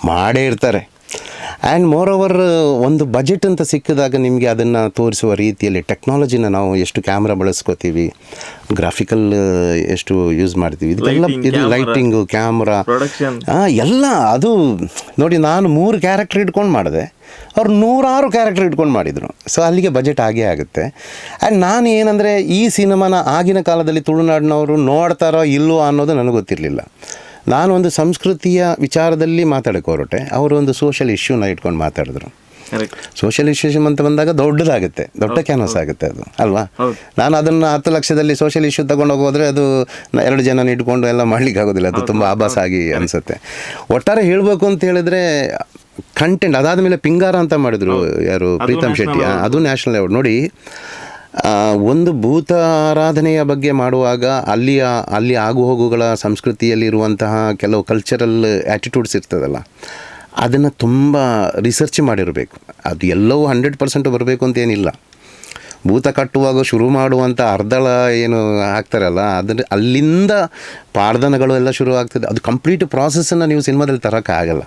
ಮಾಡೇ ಇರ್ತಾರೆ. ಆ್ಯಂಡ್ ಮೋರ್ ಓವರ್ ಒಂದು ಬಜೆಟ್ ಅಂತ ಸಿಕ್ಕಿದಾಗ ನಿಮಗೆ ಅದನ್ನು ತೋರಿಸುವ ರೀತಿಯಲ್ಲಿ ಟೆಕ್ನಾಲಜಿನ ನಾವು ಎಷ್ಟು ಕ್ಯಾಮ್ರಾ ಬಳಸ್ಕೋತೀವಿ, ಗ್ರಾಫಿಕಲ್ ಎಷ್ಟು ಯೂಸ್ ಮಾಡ್ತೀವಿ, ಇದು ಲೈಟಿಂಗು, ಕ್ಯಾಮ್ರಾ ಎಲ್ಲ. ಅದು ನೋಡಿ, ನಾನು 3 ಕ್ಯಾರೆಕ್ಟರ್ ಇಟ್ಕೊಂಡು ಮಾಡಿದೆ, ಅವ್ರು 106 ಕ್ಯಾರೆಕ್ಟರ್ ಇಟ್ಕೊಂಡು ಮಾಡಿದರು. ಸೊ ಅಲ್ಲಿಗೆ ಬಜೆಟ್ ಆಗೇ ಆಗುತ್ತೆ. ಆ್ಯಂಡ್ ನಾನು ಏನಂದರೆ ಈ ಸಿನಿಮಾನ ಆಗಿನ ಕಾಲದಲ್ಲಿ ತುಳುನಾಡಿನವರು ನೋಡ್ತಾರೋ ಇಲ್ಲವೋ ಅನ್ನೋದು ನನಗೆ ಗೊತ್ತಿರಲಿಲ್ಲ. ನಾನು ಒಂದು ಸಂಸ್ಕೃತಿಯ ವಿಚಾರದಲ್ಲಿ ಮಾತಾಡೋಕ್ಕೆ ಹೊರಟೆ, ಅವರು ಒಂದು ಸೋಷಿಯಲ್ ಇಶ್ಯೂನ ಇಟ್ಕೊಂಡು ಮಾತಾಡಿದ್ರು. ಸೋಷಿಯಲ್ ಇಶ್ಯೂಸ್ ಅಂತ ಬಂದಾಗ ದೊಡ್ಡದಾಗುತ್ತೆ, ದೊಡ್ಡ ಕ್ಯಾನ್ವಸ್ ಆಗುತ್ತೆ ಅದು ಅಲ್ವಾ. ನಾನು ಅದನ್ನು 10 ಲಕ್ಷದಲ್ಲಿ ಸೋಷಿಯಲ್ ಇಶ್ಯೂ ತೊಗೊಂಡೋಗೋದ್ರೆ ಅದು 2 ಜನ ಇಟ್ಕೊಂಡು ಎಲ್ಲ ಮಾಡ್ಲಿಕ್ಕೆ ಆಗೋದಿಲ್ಲ. ಅದು ತುಂಬ ಆಭಾಸ ಆಗಿ ಅನಿಸುತ್ತೆ. ಒಟ್ಟಾರೆ ಹೇಳಬೇಕು ಅಂತ ಹೇಳಿದ್ರೆ ಕಂಟೆಂಟ್ ಅದಾದಮೇಲೆ ಪಿಂಗಾರ ಅಂತ ಮಾಡಿದರು, ಯಾರು ಪ್ರೀತಮ್ ಶೆಟ್ಟಿ, ಅದು ನ್ಯಾಷನಲ್ ಅವಾರ್ಡ್. ನೋಡಿ, ಒಂದು ಭೂತ ಆರಾಧನೆಯ ಬಗ್ಗೆ ಮಾಡುವಾಗ ಅಲ್ಲಿ ಆಗುಹೋಗುಗಳ ಸಂಸ್ಕೃತಿಯಲ್ಲಿರುವಂತಹ ಕೆಲವು ಕಲ್ಚರಲ್ ಆ್ಯಟಿಟ್ಯೂಡ್ಸ್ ಇರ್ತದಲ್ಲ, ಅದನ್ನು ತುಂಬ ರಿಸರ್ಚ್ ಮಾಡಿರಬೇಕು. ಅದು ಎಲ್ಲವೂ 100% ಬರಬೇಕು ಅಂತೇನಿಲ್ಲ. ಭೂತ ಕಟ್ಟುವಾಗ ಶುರು ಮಾಡುವಂಥ ಅರ್ಧಳ ಏನು ಹಾಕ್ತಾರಲ್ಲ, ಅಲ್ಲಿಂದ ಪಾರ್ಧನಗಳು ಎಲ್ಲ ಶುರು ಆಗ್ತದೆ. ಅದು ಕಂಪ್ಲೀಟ್ ಪ್ರಾಸೆಸ್ಸನ್ನು ನೀವು ಸಿನಿಮಾದಲ್ಲಿ ತರೋಕ್ಕಾಗಲ್ಲ.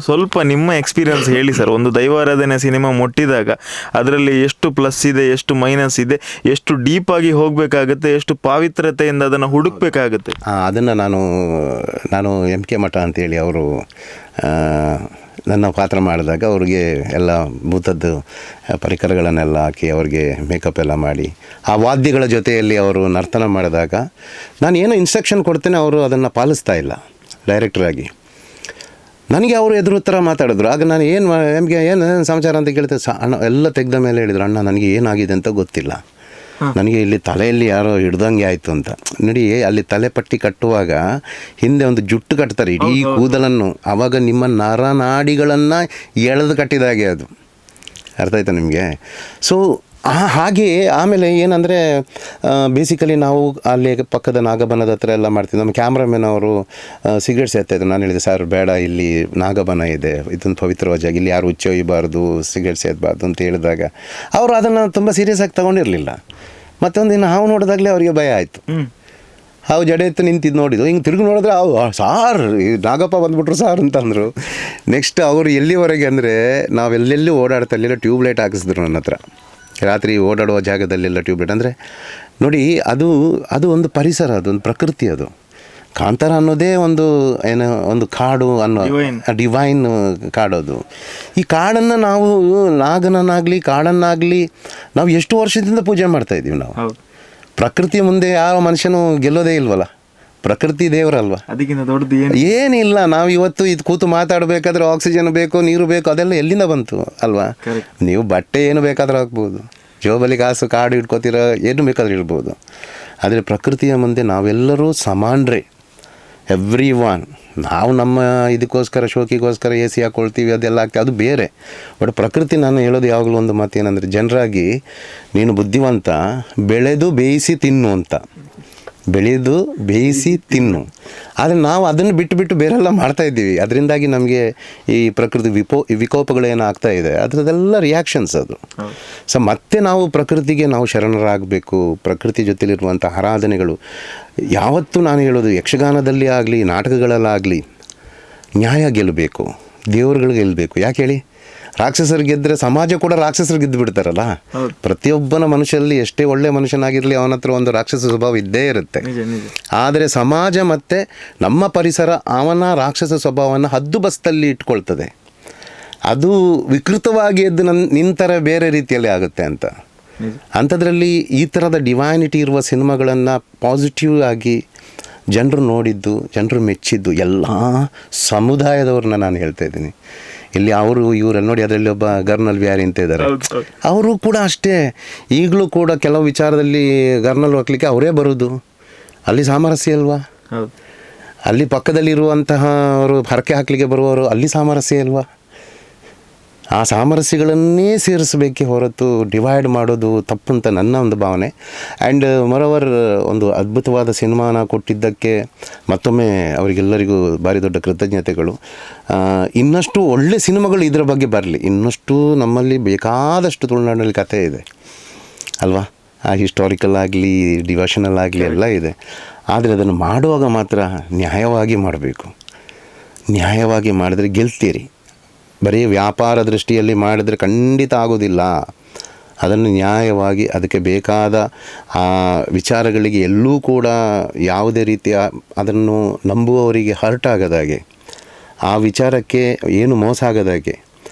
ಸ್ವಲ್ಪ ನಿಮ್ಮ ಎಕ್ಸ್ಪೀರಿಯನ್ಸ್ ಹೇಳಿ ಸರ್. ಒಂದು ದೈವಾರಾಧನೆ ಸಿನಿಮಾ ಮುಟ್ಟಿದಾಗ ಅದರಲ್ಲಿ ಎಷ್ಟು ಪ್ಲಸ್ ಇದೆ, ಎಷ್ಟು ಮೈನಸ್ ಇದೆ, ಎಷ್ಟು ಡೀಪಾಗಿ ಹೋಗಬೇಕಾಗುತ್ತೆ, ಎಷ್ಟು ಪಾವಿತ್ರತೆಯಿಂದ ಅದನ್ನು ಹುಡುಕಬೇಕಾಗುತ್ತೆ. ಅದನ್ನು ನಾನು ಎಂ ಕೆ ಮಠ ಅಂತೇಳಿ ಅವರು ನನ್ನ ಪಾತ್ರ ಮಾಡಿದಾಗ ಅವ್ರಿಗೆ ಎಲ್ಲ ಭೂತದ್ದು ಪರಿಕರಗಳನ್ನೆಲ್ಲ ಹಾಕಿ ಅವ್ರಿಗೆ ಮೇಕಪ್ ಎಲ್ಲ ಮಾಡಿ ಆ ವಾದ್ಯಗಳ ಜೊತೆಯಲ್ಲಿ ಅವರು ನರ್ತನ ಮಾಡಿದಾಗ ನಾನು ಏನೋ ಇನ್ಸ್ಟ್ರಕ್ಷನ್ ಕೊಡ್ತೇನೆ, ಅವರು ಅದನ್ನು ಪಾಲಿಸ್ತಾ ಇಲ್ಲ ಡೈರೆಕ್ಟ್ರಾಗಿ. ನನಗೆ ಅವರು ಎದುರು ಥರ ಮಾತಾಡಿದ್ರು. ಆಗ ನಾನು ನಮಗೆ ಏನು ಸಮಾಚಾರ ಅಂತ ಕೇಳ್ತೆ, ಅಣ್ಣ ಎಲ್ಲ ತೆಗೆದ ಮೇಲೆ ಹೇಳಿದ್ರು, ಅಣ್ಣ ನನಗೆ ಏನಾಗಿದೆ ಅಂತ ಗೊತ್ತಿಲ್ಲ, ನನಗೆ ಇಲ್ಲಿ ತಲೆಯಲ್ಲಿ ಯಾರೋ ಹಿಡ್ದಂಗೆ ಆಯಿತು ಅಂತ. ನೋಡಿ, ಅಲ್ಲಿ ತಲೆ ಪಟ್ಟಿ ಕಟ್ಟುವಾಗ ಹಿಂದೆ ಒಂದು ಜುಟ್ಟು ಕಟ್ತಾರೆ ಇಡೀ ಕೂದಲನ್ನು, ಆವಾಗ ನಿಮ್ಮ ನರನಾಡಿಗಳನ್ನು ಎಳೆದು ಕಟ್ಟಿದಾಗೆ ಅದು. ಅರ್ಥ ಆಯ್ತಾ ನಿಮಗೆ? ಸೊ ಹಾಗೆ ಆಮೇಲೆ ಏನಂದರೆ ಬೇಸಿಕಲಿ ನಾವು ಅಲ್ಲಿ ಪಕ್ಕದ ನಾಗಬನದ ಹತ್ರ ಎಲ್ಲ ಮಾಡ್ತೀವಿ. ನಮ್ಮ ಕ್ಯಾಮ್ರಾಮನ್ ಅವರು ಸಿಗರೇಟ್ ಸೇರ್ತಾಯಿದ್ರು. ನಾನು ಹೇಳಿದೆ, ಸರ್ ಬೇಡ, ಇಲ್ಲಿ ನಾಗಬನ ಇದೆ, ಇದೊಂದು ಪವಿತ್ರವಾದ ಜಾಗ, ಇಲ್ಲಿ ಯಾರು ಹುಚ್ಚೊಯ್ಯಬಾರ್ದು, ಸಿಗರೇಟ್ ಸೇದಬಾರ್ದು ಅಂತ ಹೇಳಿದಾಗ ಅವರು ಅದನ್ನು ತುಂಬ ಸೀರಿಯಸ್ ಆಗಿ ತೊಗೊಂಡಿರಲಿಲ್ಲ. ಮತ್ತೊಂದು ದಿನ ಹಾವು ನೋಡಿದಾಗಲೇ ಅವರಿಗೆ ಭಯ ಆಯಿತು. ಅವು ಜಡೆ ಎತ್ತು ನಿಂತಿದ್ದು ನೋಡಿದ್ದು ಹಿಂಗೆ ತಿರುಗಿ ನೋಡಿದ್ರೆ ಅವು ಸಾರ್ ನಾಗಪ್ಪ ಬಂದ್ಬಿಟ್ರು ಸಾರ್ ಅಂತಂದರು. ನೆಕ್ಸ್ಟ್ ಅವರು ಎಲ್ಲಿವರೆಗೆ ಅಂದರೆ ನಾವೆಲ್ಲೆಲ್ಲಿ ಓಡಾಡ್ತಾ ಅಲ್ಲೆಲ್ಲ ಟ್ಯೂಬ್ಲೈಟ್ ಹಾಕಿಸಿದ್ರು ನನ್ನ ಹತ್ರ. ರಾತ್ರಿ ಓಡಾಡುವ ಜಾಗದಲ್ಲೆಲ್ಲ ಟ್ಯೂಬ್ಲೈಟ್ ಅಂದರೆ ನೋಡಿ, ಅದು ಒಂದು ಪರಿಸರ, ಅದೊಂದು ಪ್ರಕೃತಿ. ಅದು ಕಾಂತಾರ ಅನ್ನೋದೇ ಒಂದು ಕಾಡು ಅನ್ನೋ ಡಿವೈನ್ ಕಾಡು. ಅದು ಈ ಕಾಡನ್ನು ನಾವು ನಾಗನನ್ನಾಗಲಿ ಕಾಡನ್ನಾಗಲಿ ನಾವು ಎಷ್ಟು ವರ್ಷದಿಂದ ಪೂಜೆ ಮಾಡ್ತಾಯಿದ್ದೀವಿ ನಾವು. ಪ್ರಕೃತಿ ಮುಂದೆ ಯಾವ ಮನುಷ್ಯನೂ ಗೆಲ್ಲೋದೇ ಇಲ್ವಲ್ಲ, ಪ್ರಕೃತಿ ದೇವರಲ್ವ, ಅದಕ್ಕಿಂತ ದೊಡ್ಡದು ಏನಿಲ್ಲ. ನಾವು ಇವತ್ತು ಇದು ಕೂತು ಮಾತಾಡಬೇಕಾದ್ರೆ ಆಕ್ಸಿಜನ್ ಬೇಕು, ನೀರು ಬೇಕು, ಅದೆಲ್ಲ ಎಲ್ಲಿಂದ ಬಂತು ಅಲ್ವಾ? ನೀವು ಬಟ್ಟೆ ಏನು ಬೇಕಾದರೂ ಹಾಕ್ಬೋದು, ಜೋಬಲಿ ಕಾಸು ಕಾಡು ಇಟ್ಕೋತೀರ, ಏನು ಬೇಕಾದರೂ ಇರ್ಬೋದು. ಆದರೆ ಪ್ರಕೃತಿಯ ಮುಂದೆ ನಾವೆಲ್ಲರೂ ಸಮಾನರೇ, ಎವ್ರಿ ಒನ್. ನಾವು ನಮ್ಮ ಇದಕ್ಕೋಸ್ಕರ ಶೋಕಿಗೋಸ್ಕರ AC ಹಾಕ್ಕೊಳ್ತೀವಿ, ಅದೆಲ್ಲ ಆಗ್ತೀವಿ, ಅದು ಬೇರೆ. ಬಟ್ ಪ್ರಕೃತಿ, ನಾನು ಹೇಳೋದು ಯಾವಾಗಲೂ ಒಂದು ಮಾತು ಏನಂದರೆ, ಜನರಾಗಿ ನೀನು ಬುದ್ಧಿವಂತ, ಬೆಳೆದು ಬೇಯಿಸಿ ತಿನ್ನು ಅಂತ. ಬೆಳೆದು ಬೇಯಿಸಿ ತಿನ್ನು. ಆದರೆ ನಾವು ಅದನ್ನು ಬಿಟ್ಟು ಬೇರೆಲ್ಲ ಮಾಡ್ತಾಯಿದ್ದೀವಿ. ಅದರಿಂದಾಗಿ ನಮಗೆ ಈ ಪ್ರಕೃತಿ ವಿಕೋಪಗಳೇನು ಆಗ್ತಾ ಇದೆ, ಅದರದೆಲ್ಲ ರಿಯಾಕ್ಷನ್ಸ್ ಅದು. ಸೊ ಮತ್ತೆ ನಾವು ಪ್ರಕೃತಿಗೆ ನಾವು ಶರಣರಾಗಬೇಕು. ಪ್ರಕೃತಿ ಜೊತೆಲಿರುವಂಥ ಆರಾಧನೆಗಳು ಯಾವತ್ತೂ ನಾನು ಹೇಳೋದು, ಯಕ್ಷಗಾನದಲ್ಲಿ ಆಗಲಿ ನಾಟಕಗಳಲ್ಲಾಗಲಿ ನ್ಯಾಯ ಗೆಲ್ಲಬೇಕು, ದೇವರುಗಳು ಗೆಲ್ಲಬೇಕು. ಯಾಕೆ ಹೇಳಿ, ರಾಕ್ಷಸರು ಗೆದ್ದರೆ ಸಮಾಜ ಕೂಡ ರಾಕ್ಷಸರು ಗೆದ್ದು ಬಿಡ್ತಾರಲ್ಲ. ಪ್ರತಿಯೊಬ್ಬನ ಮನುಷ್ಯರಲ್ಲಿ ಎಷ್ಟೇ ಒಳ್ಳೆ ಮನುಷ್ಯನಾಗಿರಲಿ, ಅವನ ಹತ್ರ ಒಂದು ರಾಕ್ಷಸ ಸ್ವಭಾವ ಇದ್ದೇ ಇರುತ್ತೆ. ಆದರೆ ಸಮಾಜ ಮತ್ತು ನಮ್ಮ ಪರಿಸರ ಅವನ ರಾಕ್ಷಸ ಸ್ವಭಾವವನ್ನು ಹದ್ದುಬಸ್ತಲ್ಲಿ ಇಟ್ಕೊಳ್ತದೆ. ಅದು ವಿಕೃತವಾಗಿ ಎದ್ದು ನಿಂತರ ಬೇರೆ ರೀತಿಯಲ್ಲಿ ಆಗುತ್ತೆ ಅಂತ. ಅಂಥದ್ರಲ್ಲಿ ಈ ಥರದ ಡಿವೈನಿಟಿ ಇರುವ ಸಿನಿಮಾಗಳನ್ನು ಪಾಸಿಟಿವ್ ಆಗಿ ಜನರು ನೋಡಿದ್ದು, ಜನರು ಮೆಚ್ಚಿದ್ದು ಎಲ್ಲ ಸಮುದಾಯದವ್ರನ್ನ ನಾನು ಹೇಳ್ತಾ ಇದ್ದೀನಿ. ಇಲ್ಲಿ ಇವರಲ್ಲಿ ನೋಡಿ, ಅದರಲ್ಲಿ ಒಬ್ಬ ಗರ್ನಲ್ ವ್ಯಾರಿ ಅಂತ ಇದ್ದಾರೆ, ಅವರು ಕೂಡ ಅಷ್ಟೇ. ಈಗಲೂ ಕೂಡ ಕೆಲವು ವಿಚಾರದಲ್ಲಿ ಗರ್ನಲ್ ಹಾಕ್ಲಿಕ್ಕೆ ಅವರೇ ಬರೋದು. ಅಲ್ಲಿ ಸಾಮರಸ್ಯ ಅಲ್ವಾ? ಅಲ್ಲಿ ಪಕ್ಕದಲ್ಲಿರುವಂತಹ ಅವರು ಹರಕೆ ಹಾಕಲಿಕ್ಕೆ ಬರುವವರು, ಅಲ್ಲಿ ಸಾಮರಸ್ಯ ಅಲ್ವಾ? ಆ ಸಾಮರಸ್ಯಗಳನ್ನೇ ಸೇರಿಸಬೇಕೇ ಹೊರತು ಡಿವೈಡ್ ಮಾಡೋದು ತಪ್ಪು ಅಂತ ನನ್ನ ಒಂದು ಭಾವನೆ. ಆ್ಯಂಡ್ ಮೊರವರ್, ಒಂದು ಅದ್ಭುತವಾದ ಸಿನಿಮಾನ ಕೊಟ್ಟಿದ್ದಕ್ಕೆ ಮತ್ತೊಮ್ಮೆ ಅವರಿಗೆಲ್ಲರಿಗೂ ಭಾರಿ ದೊಡ್ಡ ಕೃತಜ್ಞತೆಗಳು. ಇನ್ನಷ್ಟು ಒಳ್ಳೆ ಸಿನಿಮಾಗಳು ಇದರ ಬಗ್ಗೆ ಬರಲಿ. ಇನ್ನಷ್ಟು ನಮ್ಮಲ್ಲಿ ಬೇಕಾದಷ್ಟು ತುಳುನಾಡಿನಲ್ಲಿ ಕಥೆ ಇದೆ ಅಲ್ವಾ? ಹಿಸ್ಟಾರಿಕಲ್ ಆಗಲಿ, ಡಿವೋಷನಲ್ ಆಗಲಿ ಎಲ್ಲ ಇದೆ. ಆದರೆ ಅದನ್ನು ಮಾಡುವಾಗ ಮಾತ್ರ ನ್ಯಾಯವಾಗಿ ಮಾಡಬೇಕು. ನ್ಯಾಯವಾಗಿ ಮಾಡಿದ್ರೆ ಗೆಲ್ತೀರಿ. ಬರೀ ವ್ಯಾಪಾರ ದೃಷ್ಟಿಯಲ್ಲಿ ಮಾಡಿದರೆ ಖಂಡಿತ ಆಗೋದಿಲ್ಲ. ಅದನ್ನು ನ್ಯಾಯವಾಗಿ, ಅದಕ್ಕೆ ಬೇಕಾದ ಆ ವಿಚಾರಗಳಿಗೆ ಎಲ್ಲೂ ಕೂಡ ಯಾವುದೇ ರೀತಿಯ ಅದನ್ನು ನಂಬುವವರಿಗೆ ಹರ್ಟ್ ಆಗದಾಗೆ, ಆ ವಿಚಾರಕ್ಕೆ ಏನು ಮೋಸ ಆಗದಾಗೆ,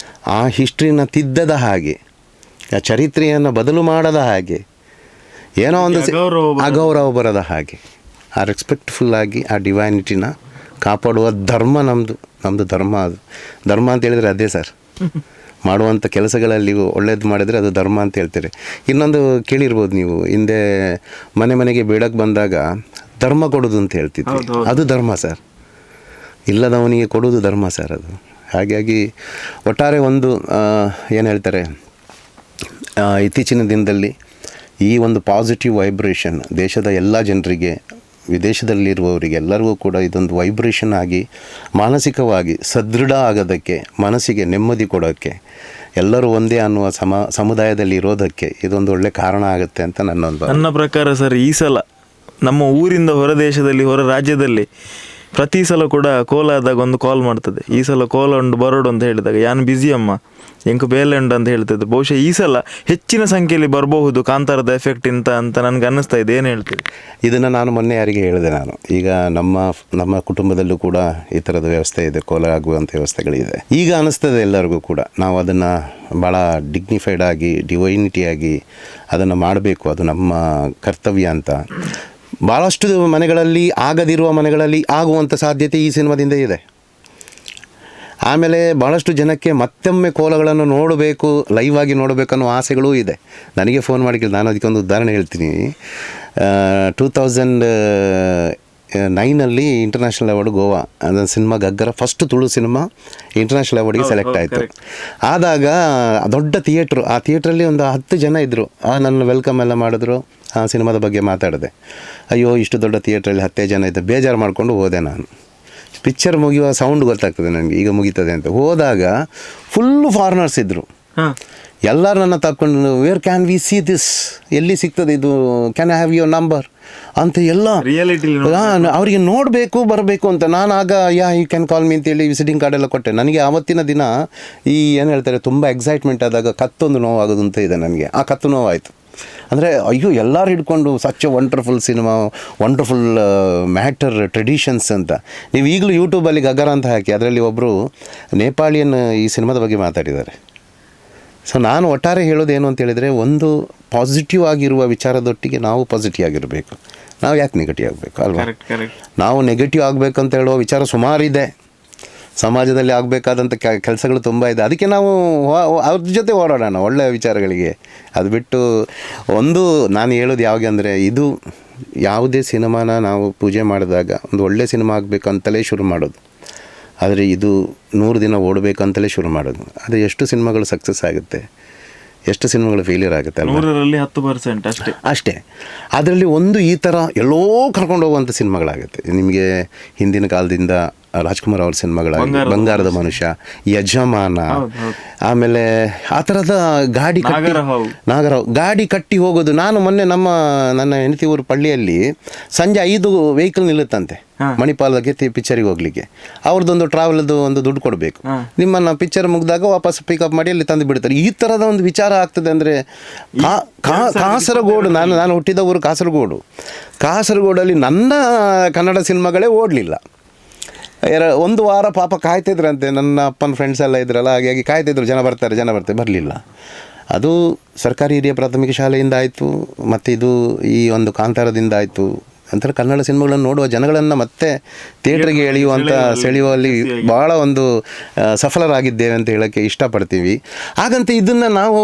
ಆ ಹಿಸ್ಟ್ರಿನ ತಿದ್ದದ ಹಾಗೆ, ಆ ಚರಿತ್ರೆಯನ್ನು ಬದಲು ಮಾಡದ ಹಾಗೆ, ಏನೋ ಒಂದು ಅಗೌರವ ಬರದ ಹಾಗೆ, ಆ ರೆಸ್ಪೆಕ್ಟ್ಫುಲ್ಲಾಗಿ ಆ ಡಿವೈನಿಟಿನ ಕಾಪಾಡುವ ಧರ್ಮ ನಮ್ಮದು ಧರ್ಮ. ಅದು ಧರ್ಮ ಅಂತ ಹೇಳಿದರೆ ಅದೇ ಸರ್. ಮಾಡುವಂಥ ಕೆಲಸಗಳಲ್ಲಿ ಒಳ್ಳೇದು ಮಾಡಿದರೆ ಅದು ಧರ್ಮ ಅಂತ ಹೇಳ್ತಾರೆ. ಇನ್ನೊಂದು ಕೇಳಿರ್ಬೋದು ನೀವು, ಹಿಂದೆ ಮನೆಗೆ ಬೇಡಕ್ಕೆ ಬಂದಾಗ ಧರ್ಮ ಕೊಡೋದು ಅಂತ ಹೇಳ್ತಿದ್ವಿ. ಅದು ಧರ್ಮ ಸರ್. ಇಲ್ಲದವನಿಗೆ ಕೊಡೋದು ಧರ್ಮ ಸರ್ ಅದು. ಹಾಗಾಗಿ ಒಟ್ಟಾರೆ ಒಂದು ಏನು ಹೇಳ್ತಾರೆ, ಇತ್ತೀಚಿನ ದಿನದಲ್ಲಿ ಈ ಒಂದು ಪಾಸಿಟಿವ್ ವೈಬ್ರೇಷನ್ ದೇಶದ ಎಲ್ಲ ಜನರಿಗೆ, ವಿದೇಶದಲ್ಲಿರುವವರಿಗೆ ಎಲ್ಲರಿಗೂ ಕೂಡ ಇದೊಂದು ವೈಬ್ರೇಷನ್ ಆಗಿ ಮಾನಸಿಕವಾಗಿ ಸದೃಢ ಆಗೋದಕ್ಕೆ, ಮನಸ್ಸಿಗೆ ನೆಮ್ಮದಿ ಕೊಡೋಕ್ಕೆ, ಎಲ್ಲರೂ ಒಂದೇ ಅನ್ನುವ ಸಮುದಾಯದಲ್ಲಿ ಇರೋದಕ್ಕೆ ಇದೊಂದು ಒಳ್ಳೆ ಕಾರಣ ಆಗುತ್ತೆ ಅಂತ ನನ್ನ ಪ್ರಕಾರ ಸರ್. ಈ ಸಲ ನಮ್ಮ ಊರಿಂದ ಹೊರ ದೇಶದಲ್ಲಿ, ಹೊರ ರಾಜ್ಯದಲ್ಲಿ ಪ್ರತಿ ಸಲ ಕೂಡ ಕೋಲ ಆದಾಗ ಒಂದು ಕಾಲ್ ಮಾಡ್ತದೆ. ಈ ಸಲ ಕೋಲ ಉಂಡು ಬರೋಡು ಅಂತ ಹೇಳಿದಾಗ ಯಾನು ಬ್ಯುಸಿ ಅಮ್ಮ ಎಂಕು ಬೇಲೆ ಉಂಡು ಅಂತ ಹೇಳ್ತಿದ್ದೆ. ಬಹುಶಃ ಈ ಸಲ ಹೆಚ್ಚಿನ ಸಂಖ್ಯೆಯಲ್ಲಿ ಬರಬಹುದು ಕಾಂತಾರದ ಎಫೆಕ್ಟ್ ಅಂತ ನನಗೆ ಅನ್ನಿಸ್ತಾ ಇದೆ. ಏನು ಹೇಳ್ತೀವಿ? ಇದನ್ನು ನಾನು ಮೊನ್ನೆ ಯಾರಿಗೆ ಹೇಳಿದೆ, ನಾನು ಈಗ ನಮ್ಮ ಕುಟುಂಬದಲ್ಲೂ ಕೂಡ ಈ ಥರದ ವ್ಯವಸ್ಥೆ ಇದೆ, ಕೋಲ ಆಗುವಂಥ ವ್ಯವಸ್ಥೆಗಳಿದೆ. ಈಗ ಅನ್ನಿಸ್ತದೆ ಎಲ್ಲರಿಗೂ ಕೂಡ ನಾವು ಅದನ್ನು ಭಾಳ ಡಿಗ್ನಿಫೈಡ್ ಆಗಿ, ಡಿವೈನಿಟಿಯಾಗಿ ಅದನ್ನು ಮಾಡಬೇಕು, ಅದು ನಮ್ಮ ಕರ್ತವ್ಯ ಅಂತ. ಭಾಳಷ್ಟು ಮನೆಗಳಲ್ಲಿ, ಆಗದಿರುವ ಮನೆಗಳಲ್ಲಿ ಆಗುವಂಥ ಸಾಧ್ಯತೆ ಈ ಸಿನಿಮಾದಿಂದ ಇದೆ. ಆಮೇಲೆ ಭಾಳಷ್ಟು ಜನಕ್ಕೆ ಮತ್ತೊಮ್ಮೆ ಕೋಲಗಳನ್ನು ನೋಡಬೇಕು, ಲೈವ್ ಆಗಿ ನೋಡಬೇಕು ಅನ್ನೋ ಆಸೆಗಳೂ ಇದೆ. ನನಗೆ ಫೋನ್ ಮಾಡಿ, ನಾನು ಅದಕ್ಕೊಂದು ಉದಾಹರಣೆ ಹೇಳ್ತೀನಿ. 2009 ಇಂಟರ್ನ್ಯಾಷನಲ್ ಅವಾರ್ಡ್ ಗೋವಾ ಅದೊಂದು cinema Gaggara first Tulu cinema international ಅವಾರ್ಡಿಗೆ ಸೆಲೆಕ್ಟ್ ಆಯಿತು. ಆದಾಗ ದೊಡ್ಡ ಥಿಯೇಟ್ರು, ಆ ಥಿಯೇಟ್ರಲ್ಲಿ ಒಂದು 10 ಜನ ಇದ್ದರು. ನನ್ನ ವೆಲ್ಕಮ್ ಎಲ್ಲ ಮಾಡಿದ್ರು, ಆ ಸಿನಿಮಾದ ಬಗ್ಗೆ ಮಾತಾಡಿದೆ. ಅಯ್ಯೋ ಇಷ್ಟು ದೊಡ್ಡ ಥಿಯೇಟ್ರಲ್ಲಿ 10 ಜನ ಇದ್ದೆ, ಬೇಜಾರು ಮಾಡಿಕೊಂಡು ಹೋದೆ ನಾನು. ಪಿಕ್ಚರ್ ಮುಗಿಯುವ ಸೌಂಡ್ ಗೊತ್ತಾಗ್ತದೆ ನನಗೆ, ಈಗ ಮುಗೀತದೆ ಅಂತ. ಹೋದಾಗ ಫುಲ್ಲು ಫಾರಿನರ್ಸ್ ಇದ್ದರು. ಎಲ್ಲರೂ ನನ್ನ ತಕ್ಕೊಂಡು where can we see this, ಎಲ್ಲಿ ಸಿಗ್ತದೆ ಇದು, can I have your number ಅಂತ ಎಲ್ಲ ಅವರಿಗೆ ನೋಡಬೇಕು ಬರಬೇಕು ಅಂತ. ನಾನು ಆಗ ಯು ಕ್ಯಾನ್ ಕಾಲ್ ಮೀ ಅಂತೇಳಿ ವಿಸಿಟಿಂಗ್ ಕಾರ್ಡ್ ಎಲ್ಲ ಕೊಟ್ಟೆ. ನನಗೆ ಆವತ್ತಿನ ದಿನ ಈ ಏನು ಹೇಳ್ತಾರೆ ತುಂಬ ಎಕ್ಸೈಟ್ಮೆಂಟ್ ಆದಾಗ ಕತ್ತೊಂದು ನೋವಾಗೋದು ಅಂತ ಇದೆ ನನಗೆ. ಆ ಕತ್ತು ನೋವಾಯಿತು. ಅಂದರೆ ಅಯ್ಯೋ ಎಲ್ಲರೂ ಹಿಡ್ಕೊಂಡು such wonderful cinema, wonderful matter, traditions ಅಂತ. ನೀವು ಈಗಲೂ ಯೂಟ್ಯೂಬಲ್ಲಿ ಗಗರ ಅಂತ ಹಾಕಿ ಅದರಲ್ಲಿ ಒಬ್ಬರು ನೇಪಾಳಿಯನ್ ಈ ಸಿನಿಮಾದ ಬಗ್ಗೆ ಮಾತಾಡಿದ್ದಾರೆ. ಸೊ ನಾನು ಒಟ್ಟಾರೆ ಹೇಳೋದೇನು ಅಂತ ಹೇಳಿದರೆ, ಒಂದು ಪಾಸಿಟಿವ್ ಆಗಿರುವ ವಿಚಾರದೊಟ್ಟಿಗೆ ನಾವು ಪಾಸಿಟಿವ್ ಆಗಿರಬೇಕು. ನಾವು ಯಾಕೆ ನೆಗೆಟಿವ್ ಆಗಬೇಕು ಅಲ್ವಾ? ನಾವು ನೆಗೆಟಿವ್ ಆಗಬೇಕಂತ ಹೇಳುವ ವಿಚಾರ ಸುಮಾರಿದೆ, ಸಮಾಜದಲ್ಲಿ ಆಗಬೇಕಾದಂಥ ಕೆಲಸಗಳು ತುಂಬ ಇದೆ. ಅದಕ್ಕೆ ನಾವು ಅವ್ರ ಜೊತೆ ಓಡಾಡೋಣ ಒಳ್ಳೆಯ ವಿಚಾರಗಳಿಗೆ. ಅದು ಬಿಟ್ಟು ಒಂದು ನಾನು ಹೇಳೋದು ಯಾವಾಗ ಅಂದರೆ, ಇದು ಯಾವುದೇ ಸಿನಿಮಾನ ನಾವು ಪೂಜೆ ಮಾಡಿದಾಗ ಒಂದು ಒಳ್ಳೆಯ ಸಿನಿಮಾ ಆಗಬೇಕಂತಲೇ ಶುರು ಮಾಡೋದು. ಆದರೆ ಇದು 100 ದಿನ ಓಡಬೇಕಂತಲೇ ಶುರು ಮಾಡೋದು. ಆದರೆ ಎಷ್ಟು ಸಿನಿಮಾಗಳು ಸಕ್ಸಸ್ ಆಗುತ್ತೆ, ಎಷ್ಟು ಸಿನಿಮಾಗಳು ಫೇಲ್ಯೂರ್ ಆಗುತ್ತೆ ಅಲ್ವಾ? 100ರಲ್ಲಿ 10% ಅಷ್ಟೇ. ಅದರಲ್ಲಿ ಒಂದು ಈ ಥರ ಎಲ್ಲೋ ಕರ್ಕೊಂಡು ಹೋಗುವಂಥ ಸಿನಿಮಾಗಳಾಗುತ್ತೆ. ನಿಮಗೆ ಹಿಂದಿನ ಕಾಲದಿಂದ ರಾಜ್ಕುಮಾರ್ ಅವ್ರ ಸಿನಿಮಾಗಳಾಗಿ ಬಂಗಾರದ ಮನುಷ್ಯ, ಯಜಮಾನ, ಆಮೇಲೆ ಆ ಥರದ ನಾಗರಹಾವು ಗಾಡಿ ಕಟ್ಟಿ ಹೋಗೋದು. ನಾನು ಮೊನ್ನೆ ನನ್ನ ಹೆಂಡತಿ ಊರು ಪಳ್ಳಿಯಲ್ಲಿ ಸಂಜೆ 5 ವೆಹಿಕಲ್ ನಿಲ್ಲುತ್ತಂತೆ ಮಣಿಪಾಲಕ್ಕೆ ಪಿಕ್ಚರಿಗೆ ಹೋಗ್ಲಿಕ್ಕೆ. ಅವ್ರದ್ದೊಂದು ಟ್ರಾವೆಲ್ದು ಒಂದು ದುಡ್ಡು ಕೊಡಬೇಕು. ನಿಮ್ಮನ್ನು ಪಿಕ್ಚರ್ ಮುಗಿದಾಗ ವಾಪಸ್ ಪಿಕಪ್ ಮಾಡಿ ಅಲ್ಲಿ ತಂದು ಬಿಡ್ತಾರೆ. ಈ ಥರದ ಒಂದು ವಿಚಾರ ಆಗ್ತದೆ. ಅಂದರೆ ಕಾಸರಗೋಡು, ನಾನು ಹುಟ್ಟಿದ ಊರು ಕಾಸರಗೋಡಲ್ಲಿ ನನ್ನ ಕನ್ನಡ ಸಿನಿಮಾಗಳೇ ಓಡಲಿಲ್ಲ. 1 ವಾರ ಪಾಪ ಕಾಯ್ತಿದ್ರಂತೆ. ನನ್ನ ಅಪ್ಪನ ಫ್ರೆಂಡ್ಸ್ ಎಲ್ಲ ಇದ್ರಲ್ಲ, ಹಾಗಾಗಿ ಕಾಯ್ತಿದ್ರು, ಜನ ಬರ್ತಾರೆ ಬರಲಿಲ್ಲ. ಅದು ಸರ್ಕಾರಿ ಹಿರಿಯ ಪ್ರಾಥಮಿಕ ಶಾಲೆಯಿಂದ ಆಯಿತು, ಮತ್ತು ಇದು ಈ ಒಂದು ಕಾಂತಾರದಿಂದ ಆಯಿತು. ಅಂತಾರೆ ಕನ್ನಡ ಸಿನಿಮಾಗಳನ್ನು ನೋಡುವ ಜನಗಳನ್ನು ಮತ್ತೆ ಥಿಯೇಟ್ರಿಗೆ ಸೆಳೆಯುವಲ್ಲಿ ಭಾಳ ಒಂದು ಸಫಲರಾಗಿದ್ದೇವೆ ಅಂತ ಹೇಳೋಕ್ಕೆ ಇಷ್ಟಪಡ್ತೀವಿ. ಹಾಗಂತ ಇದನ್ನು ನಾವು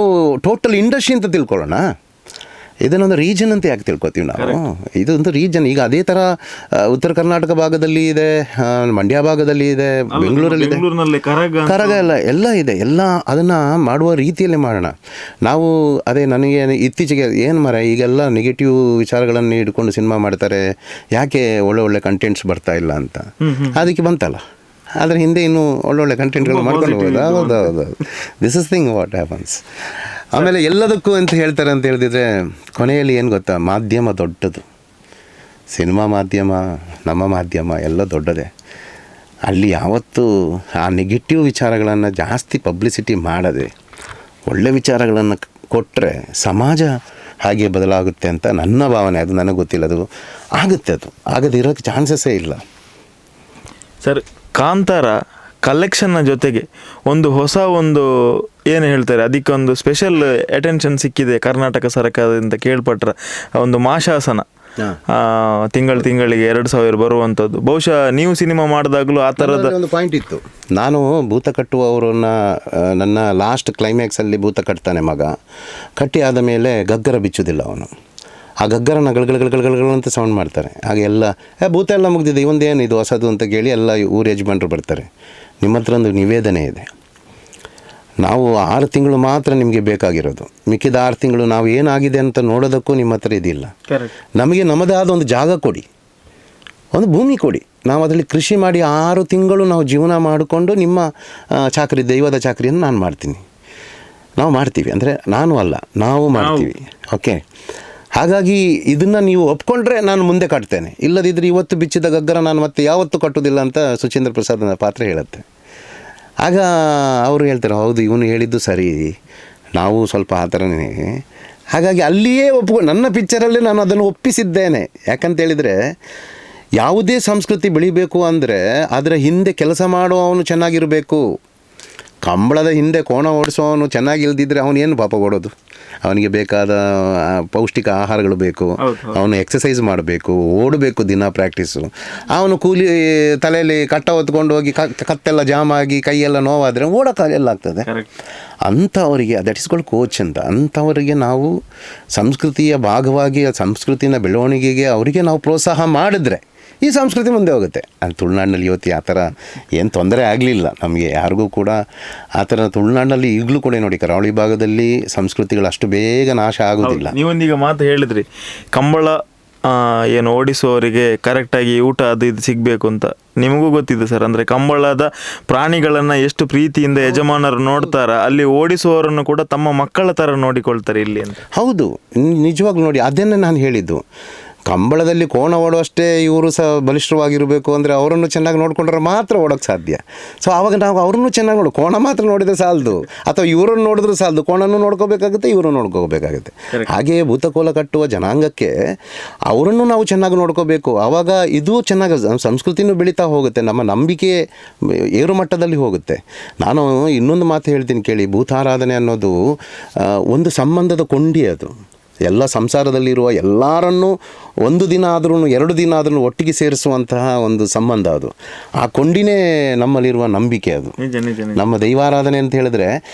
ಟೋಟಲ್ ಇಂಡಸ್ಟ್ರಿ ಅಂತ ತಿಳ್ಕೊಳ್ಳೋಣ. ಇದನ್ನೊಂದು ರೀಜನ್ ಅಂತ ಯಾಕೆ ತಿಳ್ಕೊತೀವಿ ನಾವು? ಇದೊಂದು ರೀಜನ್. ಈಗ ಅದೇ ಥರ ಉತ್ತರ ಕರ್ನಾಟಕ ಭಾಗದಲ್ಲಿ ಇದೆ, ಮಂಡ್ಯ ಭಾಗದಲ್ಲಿ ಇದೆ, ಬೆಂಗಳೂರಲ್ಲಿ ಇದೆ, ಕರಗ ಎಲ್ಲ ಇದೆ. ಎಲ್ಲ ಅದನ್ನು ಮಾಡುವ ರೀತಿಯಲ್ಲೇ ಮಾಡೋಣ ನಾವು. ಅದೇ ನನಗೆ ಇತ್ತೀಚೆಗೆ ಏನು ಈಗೆಲ್ಲ ನೆಗೆಟಿವ್ ವಿಚಾರಗಳನ್ನು ಹಿಡ್ಕೊಂಡು ಸಿನಿಮಾ ಮಾಡ್ತಾರೆ, ಯಾಕೆ ಒಳ್ಳೆ ಕಂಟೆಂಟ್ಸ್ ಬರ್ತಾ ಇಲ್ಲ ಅಂತ. ಅದಕ್ಕೆ ಬಂತಲ್ಲ, ಅದರ ಹಿಂದೆ ಇನ್ನೂ ಒಳ್ಳೊಳ್ಳೆ ಕಂಟೆಂಟ್ಗಳು ಮಾಡ್ಕೊಂಡು ಹೋಗೋದು. ಹೌದು, this is thing what happens. ಆಮೇಲೆ ಎಲ್ಲದಕ್ಕೂ ಅಂತ ಹೇಳ್ತಾರೆ ಅಂತ ಹೇಳಿದ್ರೆ, ಕೊನೆಯಲ್ಲಿ ಏನು ಗೊತ್ತಾ, ಮಾಧ್ಯಮ ದೊಡ್ಡದು. ಸಿನಿಮಾ ಮಾಧ್ಯಮ, ನಮ್ಮ ಮಾಧ್ಯಮ ಎಲ್ಲ ದೊಡ್ಡದೇ. ಅಲ್ಲಿ ಯಾವತ್ತೂ ಆ ನೆಗೆಟಿವ್ ವಿಚಾರಗಳನ್ನು ಜಾಸ್ತಿ ಪಬ್ಲಿಸಿಟಿ ಮಾಡದೆ ಒಳ್ಳೆ ವಿಚಾರಗಳನ್ನು ಕೊಟ್ಟರೆ ಸಮಾಜ ಹಾಗೆ ಬದಲಾಗುತ್ತೆ ಅಂತ ನನ್ನ ಭಾವನೆ. ಅದು ನನಗೆ ಗೊತ್ತಿಲ್ಲ, ಅದು ಆಗುತ್ತೆ. ಅದು ಆಗದಿರೋಕ್ಕೆ ಚಾನ್ಸಸ್ಸೇ ಇಲ್ಲ ಸರ್. ಕಾಂತಾರ ಕಲೆಕ್ಷನ್ನ ಜೊತೆಗೆ ಒಂದು ಹೊಸ ಏನು ಹೇಳ್ತಾರೆ, ಅದಕ್ಕೊಂದು ಸ್ಪೆಷಲ್ ಅಟೆನ್ಷನ್ ಸಿಕ್ಕಿದೆ ಕರ್ನಾಟಕ ಸರ್ಕಾರದಿಂದ ಕೇಳ್ಪಟ್ರ ಒಂದು ಮಾಶಾಸನ. ತಿಂಗಳಿಗೆ 2,000 ಬರುವಂಥದ್ದು. ಬಹುಶಃ ನೀವು ಸಿನಿಮಾ ಮಾಡಿದಾಗಲೂ ಆ ಥರದ ಒಂದು ಪಾಯಿಂಟ್ ಇತ್ತು. ನಾನು ಭೂತ ಕಟ್ಟುವವರನ್ನ ನನ್ನ ಲಾಸ್ಟ್ ಕ್ಲೈಮ್ಯಾಕ್ಸಲ್ಲಿ ಭೂತ ಕಟ್ತಾನೆ ಮಗ. ಕಟ್ಟಿ ಆದ ಮೇಲೆ ಗಗ್ಗರ ಬಿಚ್ಚುವುದಿಲ್ಲ ಅವನು. ಆ ಗಗ್ಗರನ್ನ ಗಳಗಳು ಅಂತ ಸೌಂಡ್ ಮಾಡ್ತಾರೆ. ಹಾಗೆ ಎಲ್ಲ ಭೂತ ಎಲ್ಲ ಮುಗ್ದಿದೆ, ಇವೊಂದೇನು ಇದು ಹೊಸದು ಅಂತ ಕೇಳಿ ಎಲ್ಲ ಊರು ಯಜಮಾನರು ಬರ್ತಾರೆ. ನಿಮ್ಮ ಹತ್ರ ಒಂದು ನಿವೇದನೆ ಇದೆ, ನಾವು 6 ತಿಂಗಳು ಮಾತ್ರ ನಿಮಗೆ ಬೇಕಾಗಿರೋದು, ಮಿಕ್ಕಿದ 6 ತಿಂಗಳು ನಾವು ಏನಾಗಿದೆ ಅಂತ ನೋಡೋದಕ್ಕೂ ನಿಮ್ಮ ಹತ್ರ ಇದಿಲ್ಲ. ನಮಗೆ ನಮ್ಮದೇ ಆದ ಒಂದು ಜಾಗ ಕೊಡಿ, ಒಂದು ಭೂಮಿ ಕೊಡಿ, ನಾವು ಅದರಲ್ಲಿ ಕೃಷಿ ಮಾಡಿ 6 ತಿಂಗಳು ನಾವು ಜೀವನ ಮಾಡಿಕೊಂಡು ನಿಮ್ಮ ಚಾಕರಿ, ದೈವದ ಚಾಕರಿಯನ್ನು ನಾನು ಮಾಡ್ತೀನಿ, ನಾವು ಮಾಡ್ತೀವಿ. ಅಂದರೆ ನಾನು ಅಲ್ಲ, ನಾವು ಮಾಡ್ತೀವಿ. ಓಕೆ, ಹಾಗಾಗಿ ಇದನ್ನು ನೀವು ಒಪ್ಕೊಂಡ್ರೆ ನಾನು ಮುಂದೆ ಕಟ್ತೇನೆ, ಇಲ್ಲದಿದ್ದರೆ ಇವತ್ತು ಬಿಚ್ಚಿದ ಗಗ್ಗರ ನಾನು ಮತ್ತೆ ಯಾವತ್ತೂ ಕಟ್ಟೋದಿಲ್ಲ ಅಂತ ಸುಚೇಂದ್ರ ಪ್ರಸಾದನ ಪಾತ್ರ ಹೇಳುತ್ತೆ. ಆಗ ಅವರು ಹೇಳ್ತಾರೆ, ಹೌದು ಇವನು ಹೇಳಿದ್ದು ಸರಿ, ನಾವು ಸ್ವಲ್ಪ ಆ ಥರನೇ. ಹಾಗಾಗಿ ಅಲ್ಲಿಯೇ ನನ್ನ ಪಿಕ್ಚರಲ್ಲಿ ನಾನು ಅದನ್ನು ಒಪ್ಪಿಸಿದ್ದೇನೆ. ಯಾಕಂತೇಳಿದರೆ ಯಾವುದೇ ಸಂಸ್ಕೃತಿ ಬೆಳಿಬೇಕು ಅಂದರೆ ಅದರ ಹಿಂದೆ ಕೆಲಸ ಮಾಡುವವನು ಚೆನ್ನಾಗಿರಬೇಕು. ಕಂಬಳದ ಹಿಂದೆ ಕೋಣ ಓಡಿಸೋವನು ಚೆನ್ನಾಗಿಲ್ದಿದ್ರೆ ಅವನೇನು ಪಾಪ ಓಡೋದು? ಅವನಿಗೆ ಬೇಕಾದ ಪೌಷ್ಟಿಕ ಆಹಾರಗಳು ಬೇಕು, ಅವನು ಎಕ್ಸಸೈಸ್ ಮಾಡಬೇಕು, ಓಡಬೇಕು, ದಿನ ಪ್ರಾಕ್ಟೀಸು. ಅವನು ಕೂಲಿ ತಲೆಯಲ್ಲಿ ಕಟ್ಟ ಹೊತ್ಕೊಂಡು ಹೋಗಿ ಕತ್ತೆಲ್ಲ ಜಾಮ್ ಆಗಿ ಕೈಯೆಲ್ಲ ನೋವಾದರೆ ಓಡೋಕ್ಕಾಗೆಲ್ಲ ಆಗ್ತದೆ. ಅಂಥವರಿಗೆ ದಟ್ ಇಸ್ ಕಾಲ್ಡ್ ಕೋಚ್ ಅಂತ. ಅಂಥವರಿಗೆ ನಾವು ಸಂಸ್ಕೃತಿಯ ಭಾಗವಾಗಿ ಆ ಸಂಸ್ಕೃತಿನ ಬೆಳವಣಿಗೆಗೆ ಅವರಿಗೆ ನಾವು ಪ್ರೋತ್ಸಾಹ ಮಾಡಿದ್ರೆ ಈ ಸಂಸ್ಕೃತಿ ಮುಂದೆ ಹೋಗುತ್ತೆ. ಅಲ್ಲಿ ತುಳುನಾಡಿನಲ್ಲಿ ಇವತ್ತು ಆ ಥರ ಏನು ತೊಂದರೆ ಆಗಲಿಲ್ಲ ನಮಗೆ ಯಾರಿಗೂ ಕೂಡ. ಆ ಥರ ತುಳುನಾಡಿನಲ್ಲಿ ಈಗಲೂ ಕೂಡ ನೋಡಿ, ಕರಾವಳಿ ಭಾಗದಲ್ಲಿ ಸಂಸ್ಕೃತಿಗಳು ಅಷ್ಟು ಬೇಗ ನಾಶ ಆಗೋದಿಲ್ಲ. ನೀವೊಂದೀಗ ಮಾತು ಹೇಳಿದ್ರಿ, ಕಂಬಳ ಏನು ಓಡಿಸುವವರಿಗೆ ಕರೆಕ್ಟಾಗಿ ಊಟ ಅದು ಇದು ಸಿಗಬೇಕು ಅಂತ. ನಿಮಗೂ ಗೊತ್ತಿದೆ ಸರ್, ಅಂದರೆ ಕಂಬಳದ ಪ್ರಾಣಿಗಳನ್ನು ಎಷ್ಟು ಪ್ರೀತಿಯಿಂದ ಯಜಮಾನರು ನೋಡ್ತಾರ, ಅಲ್ಲಿ ಓಡಿಸುವವರನ್ನು ಕೂಡ ತಮ್ಮ ಮಕ್ಕಳ ಥರ ನೋಡಿಕೊಳ್ತಾರೆ ಇಲ್ಲಿ ಅಂತ. ಹೌದು, ನಿಜವಾಗ್ಲೂ ನೋಡಿ, ಅದನ್ನೇ ನಾನು ಹೇಳಿದ್ದು. ಕಂಬಳದಲ್ಲಿ ಕೋಣ ಓಡುವಷ್ಟೇ ಇವರು ಸಹ ಬಲಿಷ್ಠವಾಗಿರಬೇಕು ಅಂದರೆ ಅವರನ್ನು ಚೆನ್ನಾಗಿ ನೋಡಿಕೊಂಡ್ರೆ ಮಾತ್ರ ಓಡೋಕ್ಕೆ ಸಾಧ್ಯ. ಸೊ ಆವಾಗ ನಾವು ಅವ್ರನ್ನೂ ಚೆನ್ನಾಗಿ ಕೋಣ ಮಾತ್ರ ನೋಡಿದರೆ ಸಾಲದು, ಅಥವಾ ಇವರನ್ನು ನೋಡಿದ್ರೂ ಸಾಲದು, ಕೋಣನ್ನು ನೋಡ್ಕೋಬೇಕಾಗುತ್ತೆ, ಇವರು ನೋಡ್ಕೋಬೇಕಾಗುತ್ತೆ. ಹಾಗೆಯೇ ಭೂತಕೋಲ ಕಟ್ಟುವ ಜನಾಂಗಕ್ಕೆ ಅವರನ್ನು ನಾವು ಚೆನ್ನಾಗಿ ನೋಡ್ಕೋಬೇಕು. ಆವಾಗ ಇದು ಚೆನ್ನಾಗಿ ಸಂಸ್ಕೃತಿನೂ ಬೆಳೀತಾ ಹೋಗುತ್ತೆ, ನಮ್ಮ ನಂಬಿಕೆ ಏರು ಮಟ್ಟದಲ್ಲಿ ಹೋಗುತ್ತೆ. ನಾನು ಇನ್ನೊಂದು ಮಾತು ಹೇಳ್ತೀನಿ ಕೇಳಿ, ಭೂತಾರಾಧನೆ ಅನ್ನೋದು ಒಂದು ಸಂಬಂಧದ ಕೊಂಡಿ. ಅದು ಎಲ್ಲ ಸಂಸಾರದಲ್ಲಿರುವ ಎಲ್ಲರನ್ನೂ ಒಂದು ದಿನ ಆದ್ರೂ 2 ದಿನ ಆದ್ರೂ ಒಟ್ಟಿಗೆ ಸೇರಿಸುವಂತಹ ಒಂದು ಸಂಬಂಧ. ಅದು ಆ ಕೊಂಡಿನೇ ನಮ್ಮಲ್ಲಿರುವ ನಂಬಿಕೆ. ಅದು ನಮ್ಮ ದೈವಾರಾಧನೆ ಅಂತ ಹೇಳಿದ್ರೆ,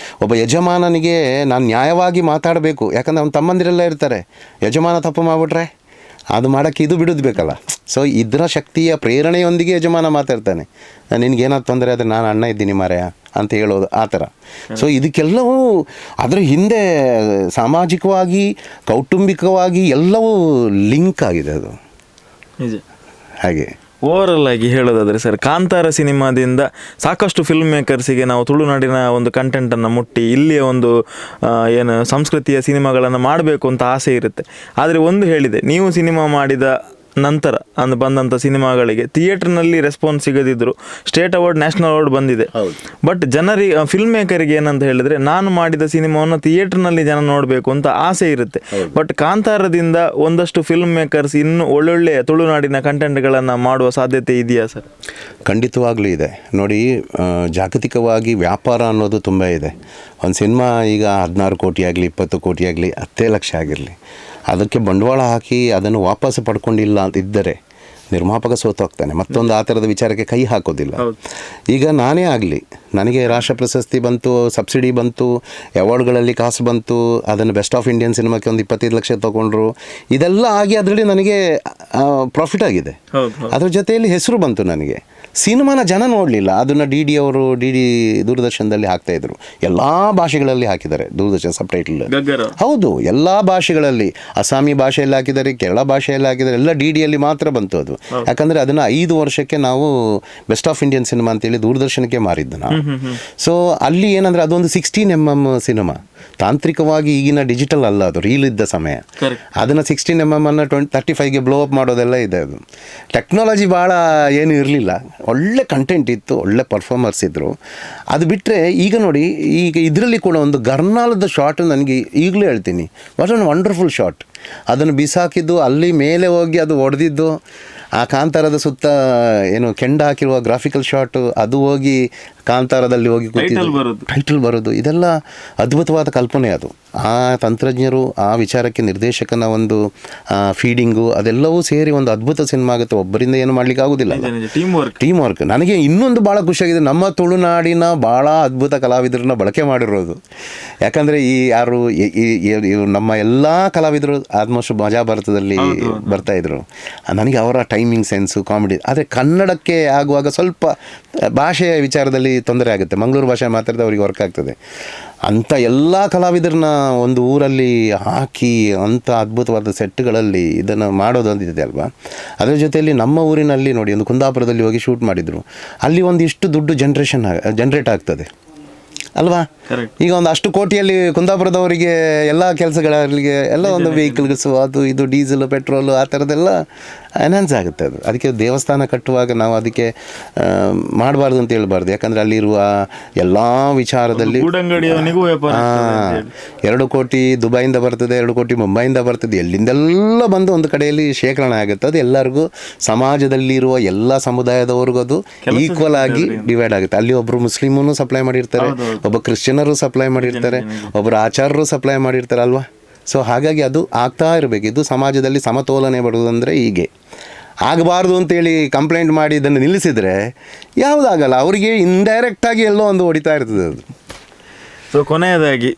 ಒಬ್ಬ ಯಜಮಾನನಿಗೆ ನಾನು ನ್ಯಾಯವಾಗಿ ಮಾತಾಡಬೇಕು, ಯಾಕಂದರೆ ಅವನ ತಮ್ಮಂದಿರೆಲ್ಲ ಇರ್ತಾರೆ. ಯಜಮಾನ ತಪ್ಪು ಮಾಡಿಬಿಟ್ರೆ ಅದು ಮಾಡೋಕ್ಕೆ ಇದು ಬಿಡೋದು ಬೇಕಲ್ಲ. ಸೊ ಇದರ ಶಕ್ತಿಯ ಪ್ರೇರಣೆಯೊಂದಿಗೆ ಯಜಮಾನ ಮಾತಾಡ್ತಾನೆ, ನಿನಗೇನಾದ್ರು ತೊಂದರೆ ಆದರೆ ನಾನು ಅಣ್ಣ ಇದ್ದೀನಿ ಮಾರಾಯ ಅಂತ ಹೇಳೋದು, ಆ ಥರ. ಸೊ ಇದಕ್ಕೆಲ್ಲವೂ ಅದರ ಹಿಂದೆ ಸಾಮಾಜಿಕವಾಗಿ, ಕೌಟುಂಬಿಕವಾಗಿ ಎಲ್ಲವೂ ಲಿಂಕ್ ಆಗಿದೆ. ಅದು ಹಾಗೆ ಓವರಲ್ ಆಗಿ ಹೇಳೋದಾದರೆ ಸರ್, ಕಾಂತಾರ ಸಿನಿಮಾದಿಂದ ಸಾಕಷ್ಟು ಫಿಲ್ಮ್ ಮೇಕರ್ಸಿಗೆ ನಾವು ತುಳುನಾಡಿನ ಒಂದು ಕಂಟೆಂಟನ್ನು ಮುಟ್ಟಿ ಇಲ್ಲಿಯ ಒಂದು ಏನು ಸಂಸ್ಕೃತಿಯ ಸಿನಿಮಾಗಳನ್ನು ಮಾಡಬೇಕು ಅಂತ ಆಸೆ ಇರುತ್ತೆ. ಆದರೆ ಒಂದು ಹೇಳಿದೆ, ನೀವು ಸಿನಿಮಾ ಮಾಡಿದ ನಂತರ ಬಂದಂಥ ಸಿನಿಮಾಗಳಿಗೆ ಥಿಯೇಟ್ರ್ನಲ್ಲಿ ರೆಸ್ಪಾನ್ಸ್ ಸಿಗದಿದ್ದರು, ಸ್ಟೇಟ್ ಅವಾರ್ಡ್, ನ್ಯಾಷನಲ್ ಅವಾರ್ಡ್ ಬಂದಿದೆ. ಬಟ್ ಜನರಿಗೆ, ಫಿಲ್ಮ್ ಮೇಕರಿಗೆ ಏನಂತ ಹೇಳಿದ್ರೆ, ನಾನು ಮಾಡಿದ ಸಿನಿಮಾವನ್ನು ಥಿಯೇಟ್ರ್ನಲ್ಲಿ ಜನ ನೋಡಬೇಕು ಅಂತ ಆಸೆ ಇರುತ್ತೆ. ಬಟ್ ಕಾಂತಾರದಿಂದ ಒಂದಷ್ಟು ಫಿಲ್ಮ್ ಮೇಕರ್ಸ್ ಇನ್ನೂ ಒಳ್ಳೊಳ್ಳೆಯ ತುಳುನಾಡಿನ ಕಂಟೆಂಟ್ಗಳನ್ನು ಮಾಡುವ ಸಾಧ್ಯತೆ ಇದೆಯಾ ಸರ್? ಖಂಡಿತವಾಗ್ಲೂ ಇದೆ. ನೋಡಿ, ಜಾಗತಿಕವಾಗಿ ವ್ಯಾಪಾರ ಅನ್ನೋದು ತುಂಬ ಇದೆ. ಒಂದು ಸಿನಿಮಾ ಈಗ 16 ಕೋಟಿ ಆಗಲಿ, 20 ಕೋಟಿ ಆಗಲಿ, 10 ಲಕ್ಷ ಆಗಿರಲಿ, ಅದಕ್ಕೆ ಬಂಡವಾಳ ಹಾಕಿ ಅದನ್ನು ವಾಪಸ್ ಪಡ್ಕೊಂಡಿಲ್ಲ ಅಂತ ಇದ್ದರೆ ನಿರ್ಮಾಪಕ ಸೋತೋಗ್ತಾನೆ. ಮತ್ತೊಂದು ಆ ಥರದ ವಿಚಾರಕ್ಕೆ ಕೈ ಹಾಕೋದಿಲ್ಲ. ಈಗ ನಾನೇ ಆಗಲಿ, ನನಗೆ ರಾಷ್ಟ್ರ ಪ್ರಶಸ್ತಿ ಬಂತು, ಸಬ್ಸಿಡಿ ಬಂತು, ಅವಾರ್ಡ್ಗಳಲ್ಲಿ ಕಾಸು ಬಂತು, ಅದನ್ನು ಬೆಸ್ಟ್ ಆಫ್ ಇಂಡಿಯನ್ ಸಿನಿಮಾಕ್ಕೆ ಒಂದು 25 ಲಕ್ಷ ತೊಗೊಂಡ್ರು, ಇದೆಲ್ಲ ಆಗಿ ಅದರಲ್ಲಿ ನನಗೆ ಪ್ರಾಫಿಟ್ ಆಗಿದೆ. ಅದ್ರ ಜೊತೆಯಲ್ಲಿ ಹೆಸರು ಬಂತು ನನಗೆ. ಸಿನಿಮಾನ ಜನ ನೋಡಲಿಲ್ಲ, ಅದನ್ನು ಡಿ ಡಿ ದೂರದರ್ಶನದಲ್ಲಿ ಹಾಕ್ತಾಯಿದ್ರು. ಎಲ್ಲ ಭಾಷೆಗಳಲ್ಲಿ ಹಾಕಿದ್ದಾರೆ, ದೂರದರ್ಶನ ಸಬ್ಟೈಟಲ್. ಹೌದು, ಎಲ್ಲ ಭಾಷೆಗಳಲ್ಲಿ, ಅಸ್ಸಾಮಿ ಭಾಷೆಯಲ್ಲಿ ಹಾಕಿದ್ದಾರೆ, ಕೇರಳ ಭಾಷೆಯಲ್ಲಿ ಹಾಕಿದ್ದಾರೆ, ಎಲ್ಲ ಡಿ ಡಿಯಲ್ಲಿ ಮಾತ್ರ ಬಂತು ಅದು. ಯಾಕಂದರೆ ಅದನ್ನು 5 ವರ್ಷಕ್ಕೆ ನಾವು ಬೆಸ್ಟ್ ಆಫ್ ಇಂಡಿಯನ್ ಸಿನಿಮಾ ಅಂತೇಳಿ ದೂರದರ್ಶನಕ್ಕೆ ಮಾರಿದ್ದು ನಾವು. ಸೊ ಅಲ್ಲಿ ಏನಂದರೆ ಅದೊಂದು 16mm ಸಿನಿಮಾ, ತಾಂತ್ರಿಕವಾಗಿ ಈಗಿನ ಡಿಜಿಟಲ್ ಅಲ್ಲ, ಅದು ರೀಲ್ ಇದ್ದ ಸಮಯ. ಅದನ್ನು 16mm ಅನ್ನು 35ಗೆ ಬ್ಲೋ ಅಪ್ ಮಾಡೋದೆಲ್ಲ ಇದೆ. ಅದು ಟೆಕ್ನಾಲಜಿ ಭಾಳ ಏನು ಇರಲಿಲ್ಲ, ಒಳ್ಳೆ ಕಂಟೆಂಟ್ ಇತ್ತು, ಒಳ್ಳೆ ಪರ್ಫಾರ್ಮರ್ಸ್ ಇದ್ದರು. ಅದು ಬಿಟ್ಟರೆ ಈಗ ನೋಡಿ, ಈಗ ಇದರಲ್ಲಿ ಕೂಡ ಒಂದು ಗರ್ನಾಲದ ಶಾಟ್ ನನಗೆ ಈಗಲೂ ಹೇಳ್ತೀನಿ, ವಾಟ್ ಒನ್ ವಂಡರ್ಫುಲ್ ಶಾಟ್. ಅದನ್ನು ಬಿಸಾಕಿದ್ದು, ಅಲ್ಲಿ ಮೇಲೆ ಹೋಗಿ ಅದು ಹೊಡೆದಿದ್ದು, ಆ ಕಾಂತಾರದ ಸುತ್ತ ಏನು ಕೆಂಡ ಹಾಕಿರುವ ಗ್ರಾಫಿಕಲ್ ಶಾಟ್, ಅದು ಹೋಗಿ ಕಾಂತಾರದಲ್ಲಿ ಹೋಗಿ ಟೈಟಲ್ ಬರೋದು, ಇದೆಲ್ಲ ಅದ್ಭುತವಾದ ಕಲ್ಪನೆ. ಅದು ಆ ತಂತ್ರಜ್ಞರು, ಆ ವಿಚಾರಕ್ಕೆ ನಿರ್ದೇಶಕನ ಒಂದು ಫೀಡಿಂಗು, ಅದೆಲ್ಲವೂ ಸೇರಿ ಒಂದು ಅದ್ಭುತ ಸಿನಿಮಾ ಆಗುತ್ತೆ. ಒಬ್ಬರಿಂದ ಏನು ಮಾಡ್ಲಿಕ್ಕೆ ಆಗೋದಿಲ್ಲ, ಟೀಮ್ ವರ್ಕ್. ನನಗೆ ಇನ್ನೊಂದು ಭಾಳ ಖುಷಿಯಾಗಿದೆ, ನಮ್ಮ ತುಳುನಾಡಿನ ಭಾಳ ಅದ್ಭುತ ಕಲಾವಿದರನ್ನ ಬಳಕೆ ಮಾಡಿರೋದು. ಯಾಕಂದರೆ ಈ ಯಾರು ನಮ್ಮ ಎಲ್ಲ ಕಲಾವಿದರು ಆಲ್ಮೋಸ್ಟ್ ಮಜಾ ಭಾರತದಲ್ಲಿ ಬರ್ತಾಯಿದ್ರು. ನನಗೆ ಅವರ ಟೈಮಿಂಗ್ ಸೆನ್ಸು, ಕಾಮಿಡಿ. ಆದರೆ ಕನ್ನಡಕ್ಕೆ ಆಗುವಾಗ ಸ್ವಲ್ಪ ಭಾಷೆಯ ವಿಚಾರದಲ್ಲಿ ತೊಂದರೆ ಆಗುತ್ತೆ. ಮಂಗಳೂರು ಭಾಷೆ ಮಾತಾಡಿದ್ರೆ ಅವರಿಗೆ ವರ್ಕ್ ಆಗ್ತದೆ. ಅಂಥ ಎಲ್ಲ ಕಲಾವಿದರನ್ನ ಒಂದು ಊರಲ್ಲಿ ಹಾಕಿ ಅಂಥ ಅದ್ಭುತವಾದ ಸೆಟ್ಗಳಲ್ಲಿ ಇದನ್ನು ಮಾಡೋದೊಂದಿದೆ ಅಲ್ವಾ. ಅದರ ಜೊತೆಯಲ್ಲಿ ನಮ್ಮ ಊರಿನಲ್ಲಿ ನೋಡಿ, ಒಂದು ಕುಂದಾಪುರದಲ್ಲಿ ಹೋಗಿ ಶೂಟ್ ಮಾಡಿದರು, ಅಲ್ಲಿ ಒಂದಿಷ್ಟು ದುಡ್ಡು ಜನ್ರೇಟ್ ಆಗ್ತದೆ ಅಲ್ವಾ. ಈಗ ಒಂದು ಅಷ್ಟು ಕೋಟಿಯಲ್ಲಿ ಕುಂದಾಪುರದವರಿಗೆ ಎಲ್ಲ ಕೆಲಸಗಳಿಗೆ ಎಲ್ಲ ಒಂದು ವೆಹಿಕಲ್ಸು, ಅದು ಇದು ಡೀಸೆಲ್, ಪೆಟ್ರೋಲು, ಆ ಥರದ್ದೆಲ್ಲ ಎನ್ಹಾನ್ಸ್ ಆಗುತ್ತೆ. ಅದಕ್ಕೆ ದೇವಸ್ಥಾನ ಕಟ್ಟುವಾಗ ನಾವು ಅದಕ್ಕೆ ಮಾಡಬಾರ್ದು ಅಂತ ಹೇಳ್ಬಾರ್ದು. ಯಾಕಂದರೆ ಅಲ್ಲಿರುವ ಎಲ್ಲ ವಿಚಾರದಲ್ಲಿ 2 ಕೋಟಿ ದುಬೈಯಿಂದ ಬರ್ತದೆ, 2 ಕೋಟಿ ಮುಂಬೈಯಿಂದ ಬರ್ತದೆ, ಎಲ್ಲಿಂದೆಲ್ಲ ಬಂದು ಒಂದು ಕಡೆಯಲ್ಲಿ ಶೇಖರಣೆ ಆಗುತ್ತೆ. ಅದು ಎಲ್ಲರಿಗೂ, ಸಮಾಜದಲ್ಲಿರುವ ಎಲ್ಲ ಸಮುದಾಯದವ್ರಿಗೂ ಅದು ಈಕ್ವಲ್ ಆಗಿ ಡಿವೈಡ್ ಆಗುತ್ತೆ. ಅಲ್ಲಿ ಒಬ್ಬರು ಮುಸ್ಲಿಮೂ ಸಪ್ಲೈ ಮಾಡಿರ್ತಾರೆ, ಒಬ್ಬ ಕ್ರಿಶ್ಚಿಯನರು ಸಪ್ಲೈ ಮಾಡಿರ್ತಾರೆ, ಒಬ್ಬರು ಆಚಾರ್ಯರು ಸಪ್ಲೈ ಮಾಡಿರ್ತಾರೆ ಅಲ್ವಾ. ಸೊ ಹಾಗಾಗಿ ಅದು ಆಗ್ತಾ ಇರಬೇಕು. ಇದು ಸಮಾಜದಲ್ಲಿ ಸಮತೋಲನೆ ಬರುವುದಂದರೆ ಹೀಗೆ ಆಗಬಾರ್ದು ಅಂತೇಳಿ ಕಂಪ್ಲೇಂಟ್ ಮಾಡಿ ಇದನ್ನು ನಿಲ್ಲಿಸಿದರೆ ಯಾವುದಾಗಲ್ಲ, ಅವರಿಗೆ ಇಂಡೈರೆಕ್ಟಾಗಿ ಎಲ್ಲೋ ಒಂದು ಹೊಡಿತಾ ಇರ್ತದೆ ಅದು. ಸೊ ಕೊನೆಯದಾಗಿ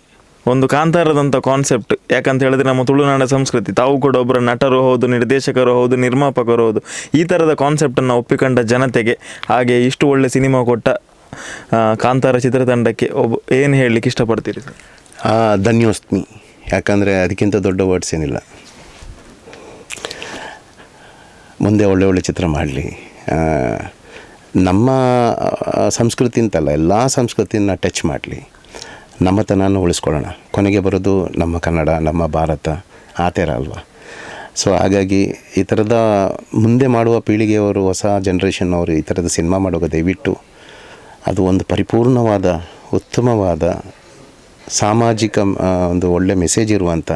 ಒಂದು ಕಾಂತಾರದಂಥ ಕಾನ್ಸೆಪ್ಟ್, ಯಾಕಂತ ಹೇಳಿದ್ರೆ ನಮ್ಮ ತುಳುನಾಡ ಸಂಸ್ಕೃತಿ, ತಾವು ಕೂಡ ಒಬ್ಬರು ನಟರು ಹೌದು, ನಿರ್ದೇಶಕರು ಹೌದು, ನಿರ್ಮಾಪಕರು ಹೌದು, ಈ ಥರದ ಕಾನ್ಸೆಪ್ಟನ್ನು ಒಪ್ಪಿಕೊಂಡ ಜನತೆಗೆ, ಹಾಗೆ ಇಷ್ಟು ಒಳ್ಳೆ ಸಿನಿಮಾ ಕೊಟ್ಟ ಕಾಂತಾರ ಚಿತ್ರತಂಡಕ್ಕೆ ಏನು ಹೇಳಲಿಕ್ಕೆ ಇಷ್ಟಪಡ್ತೀರಿ ಸರ್? ಧನ್ಯೋಸ್ಮಿ. ಯಾಕಂದರೆ ಅದಕ್ಕಿಂತ ದೊಡ್ಡ ವರ್ಡ್ಸ್ ಏನಿಲ್ಲ. ಮುಂದೆ ಒಳ್ಳೆ ಚಿತ್ರ ಮಾಡಲಿ. ನಮ್ಮ ಸಂಸ್ಕೃತಿ ಅಂತಲ್ಲ, ಎಲ್ಲ ಸಂಸ್ಕೃತಿನ ಟಚ್ ಮಾಡಲಿ, ನಮ್ಮತನವನ್ನು ಉಳಿಸ್ಕೊಳ್ಳೋಣ. ಕೊನೆಗೆ ಬರೋದು ನಮ್ಮ ಕನ್ನಡ, ನಮ್ಮ ಭಾರತ, ಆ ಥರ ಅಲ್ವಾ. ಸೊ ಹಾಗಾಗಿ ಈ ಥರದ ಮುಂದೆ ಮಾಡುವ ಪೀಳಿಗೆಯವರು, ಹೊಸ ಜನ್ರೇಷನ್ ಅವರು ಈ ಥರದ ಸಿನಿಮಾ ಮಾಡುವಾಗ ದಯವಿಟ್ಟು ಅದು ಒಂದು ಪರಿಪೂರ್ಣವಾದ, ಉತ್ತಮವಾದ, ಸಾಮಾಜಿಕ ಒಂದು ಒಳ್ಳೆ ಮೆಸೇಜ್ ಇರುವಂಥ,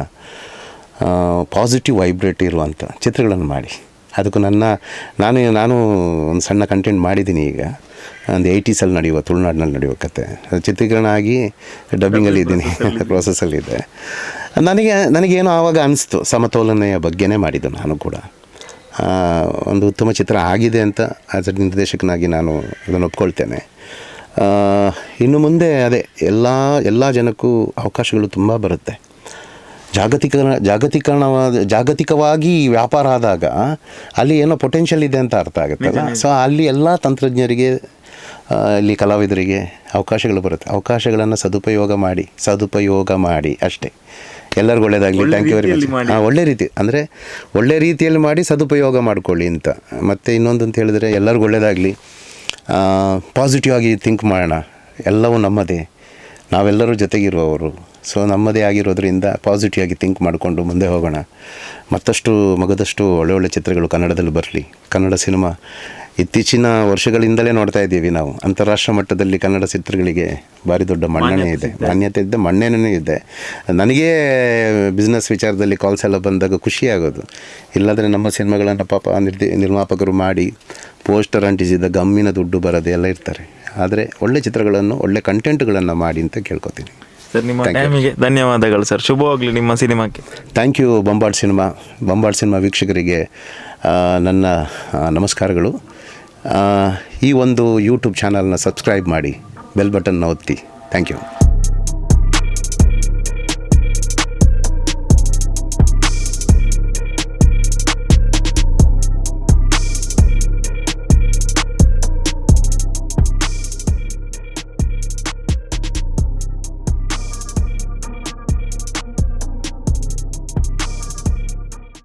ಪಾಸಿಟಿವ್ ವೈಬ್ರೇಟ್ ಇರುವಂಥ ಚಿತ್ರಗಳನ್ನು ಮಾಡಿ. ಅದಕ್ಕೂ ನಾನು ಒಂದು ಸಣ್ಣ ಕಂಟೆಂಟ್ ಮಾಡಿದ್ದೀನಿ. ಈಗ ಒಂದು 80s ನಡೆಯುವ, ತುಳುನಾಡಿನಲ್ಲಿ ನಡೆಯುವ ಕತೆ ಚಿತ್ರೀಕರಣ ಆಗಿ ಡಬ್ಬಿಂಗಲ್ಲಿ ಇದ್ದೀನಿ, ಪ್ರೋಸೆಸ್ಸಲ್ಲಿದೆ. ನನಗೇನೋ ಆವಾಗ ಅನಿಸ್ತು, ಸಮತೋಲನೆಯ ಬಗ್ಗೆನೇ ಮಾಡಿದ್ದು ನಾನು ಕೂಡ. ಒಂದು ಉತ್ತಮ ಚಿತ್ರ ಆಗಿದೆ ಅಂತ ಆ್ಯಸ್ ಎ ನಿರ್ದೇಶಕನಾಗಿ ನಾನು ಅದನ್ನು ಒಪ್ಕೊಳ್ತೇನೆ. ಇನ್ನು ಮುಂದೆ ಅದೇ ಎಲ್ಲ ಜನಕ್ಕೂ ಅವಕಾಶಗಳು ತುಂಬ ಬರುತ್ತೆ. ಜಾಗತಿಕವಾಗಿ ವ್ಯಾಪಾರ ಆದಾಗ ಅಲ್ಲಿ ಏನೋ ಪೊಟೆನ್ಷಿಯಲ್ ಇದೆ ಅಂತ ಅರ್ಥ ಆಗುತ್ತಲ್ಲ. ಸೊ ಅಲ್ಲಿ ಎಲ್ಲ ತಂತ್ರಜ್ಞರಿಗೆ, ಇಲ್ಲಿ ಕಲಾವಿದರಿಗೆ ಅವಕಾಶಗಳು ಬರುತ್ತೆ. ಅವಕಾಶಗಳನ್ನು ಸದುಪಯೋಗ ಮಾಡಿ ಅಷ್ಟೇ. ಎಲ್ಲರಿಗೂ ಒಳ್ಳೆಯದಾಗಲಿ. Thank you very much. ಒಳ್ಳೆ ರೀತಿ ಅಂದರೆ ಒಳ್ಳೆ ರೀತಿಯಲ್ಲಿ ಮಾಡಿ ಸದುಪಯೋಗ ಮಾಡಿಕೊಳ್ಳಿ ಅಂತ. ಮತ್ತು ಇನ್ನೊಂದು ಅಂತ ಹೇಳಿದ್ರೆ ಎಲ್ಲರಿಗೂ ಒಳ್ಳೆಯದಾಗಲಿ, ಪಾಸಿಟಿವ್ ಆಗಿ ಥಿಂಕ್ ಮಾಡೋಣ. ಎಲ್ಲವೂ ನಮ್ಮದೇ, ನಾವೆಲ್ಲರೂ ಜೊತೆಗಿರುವವರು. ಸೊ ನಮ್ಮದೇ ಆಗಿರೋದ್ರಿಂದ ಪಾಸಿಟಿವ್ ಆಗಿ ಥಿಂಕ್ ಮಾಡಿಕೊಂಡು ಮುಂದೆ ಹೋಗೋಣ. ಮಗದಷ್ಟು ಒಳ್ಳೊಳ್ಳೆ ಚಿತ್ರಗಳು ಕನ್ನಡದಲ್ಲಿ ಬರಲಿ. ಕನ್ನಡ ಸಿನಿಮಾ ಇತ್ತೀಚಿನ ವರ್ಷಗಳಿಂದಲೇ ನೋಡ್ತಾ ಇದ್ದೀವಿ ನಾವು. ಅಂತಾರಾಷ್ಟ್ರೀಯ ಮಟ್ಟದಲ್ಲಿ ಕನ್ನಡ ಚಿತ್ರಗಳಿಗೆ ಭಾರಿ ದೊಡ್ಡ ಮಾನ್ಯತೆ ಇದೆ, ಮಣ್ಣೆನೇ ಇದೆ. ನನಗೇ ಬಿಸ್ನೆಸ್ ವಿಚಾರದಲ್ಲಿ ಕಾಲ್ಸ್ ಎಲ್ಲ ಬಂದಾಗ ಖುಷಿಯಾಗೋದು. ಇಲ್ಲಾಂದರೆ ನಮ್ಮ ಸಿನಿಮಾಗಳನ್ನು ಪಾಪ ನಿರ್ಮಾಪಕರು ಮಾಡಿ ಪೋಸ್ಟರ್ ಅಂಟಿಸಿದ ಗಮ್ಮಿನ ದುಡ್ಡು ಬರೋದು ಎಲ್ಲ ಇರ್ತಾರೆ. ಆದರೆ ಒಳ್ಳೆ ಚಿತ್ರಗಳನ್ನು, ಒಳ್ಳೆ ಕಂಟೆಂಟ್ಗಳನ್ನು ಮಾಡಿ ಅಂತ ಕೇಳ್ಕೊತೀನಿ. ಸರ್, ನಿಮ್ಮ ಟೈಮಿಗೆ ಧನ್ಯವಾದಗಳು ಸರ್. ಶುಭವಾಗಲಿ ನಿಮ್ಮ ಸಿನಿಮಾಕ್ಕೆ. Thank you. ಬಂಬಾಟ್ ಸಿನಿಮಾ ವೀಕ್ಷಕರಿಗೆ ನನ್ನ ನಮಸ್ಕಾರಗಳು. ಈ ಒಂದು ಯೂಟ್ಯೂಬ್ ಚಾನಲ್ನ ಸಬ್ಸ್ಕ್ರೈಬ್ ಮಾಡಿ, ಬೆಲ್ ಬಟನ್ನ ಒತ್ತಿ. Thank you.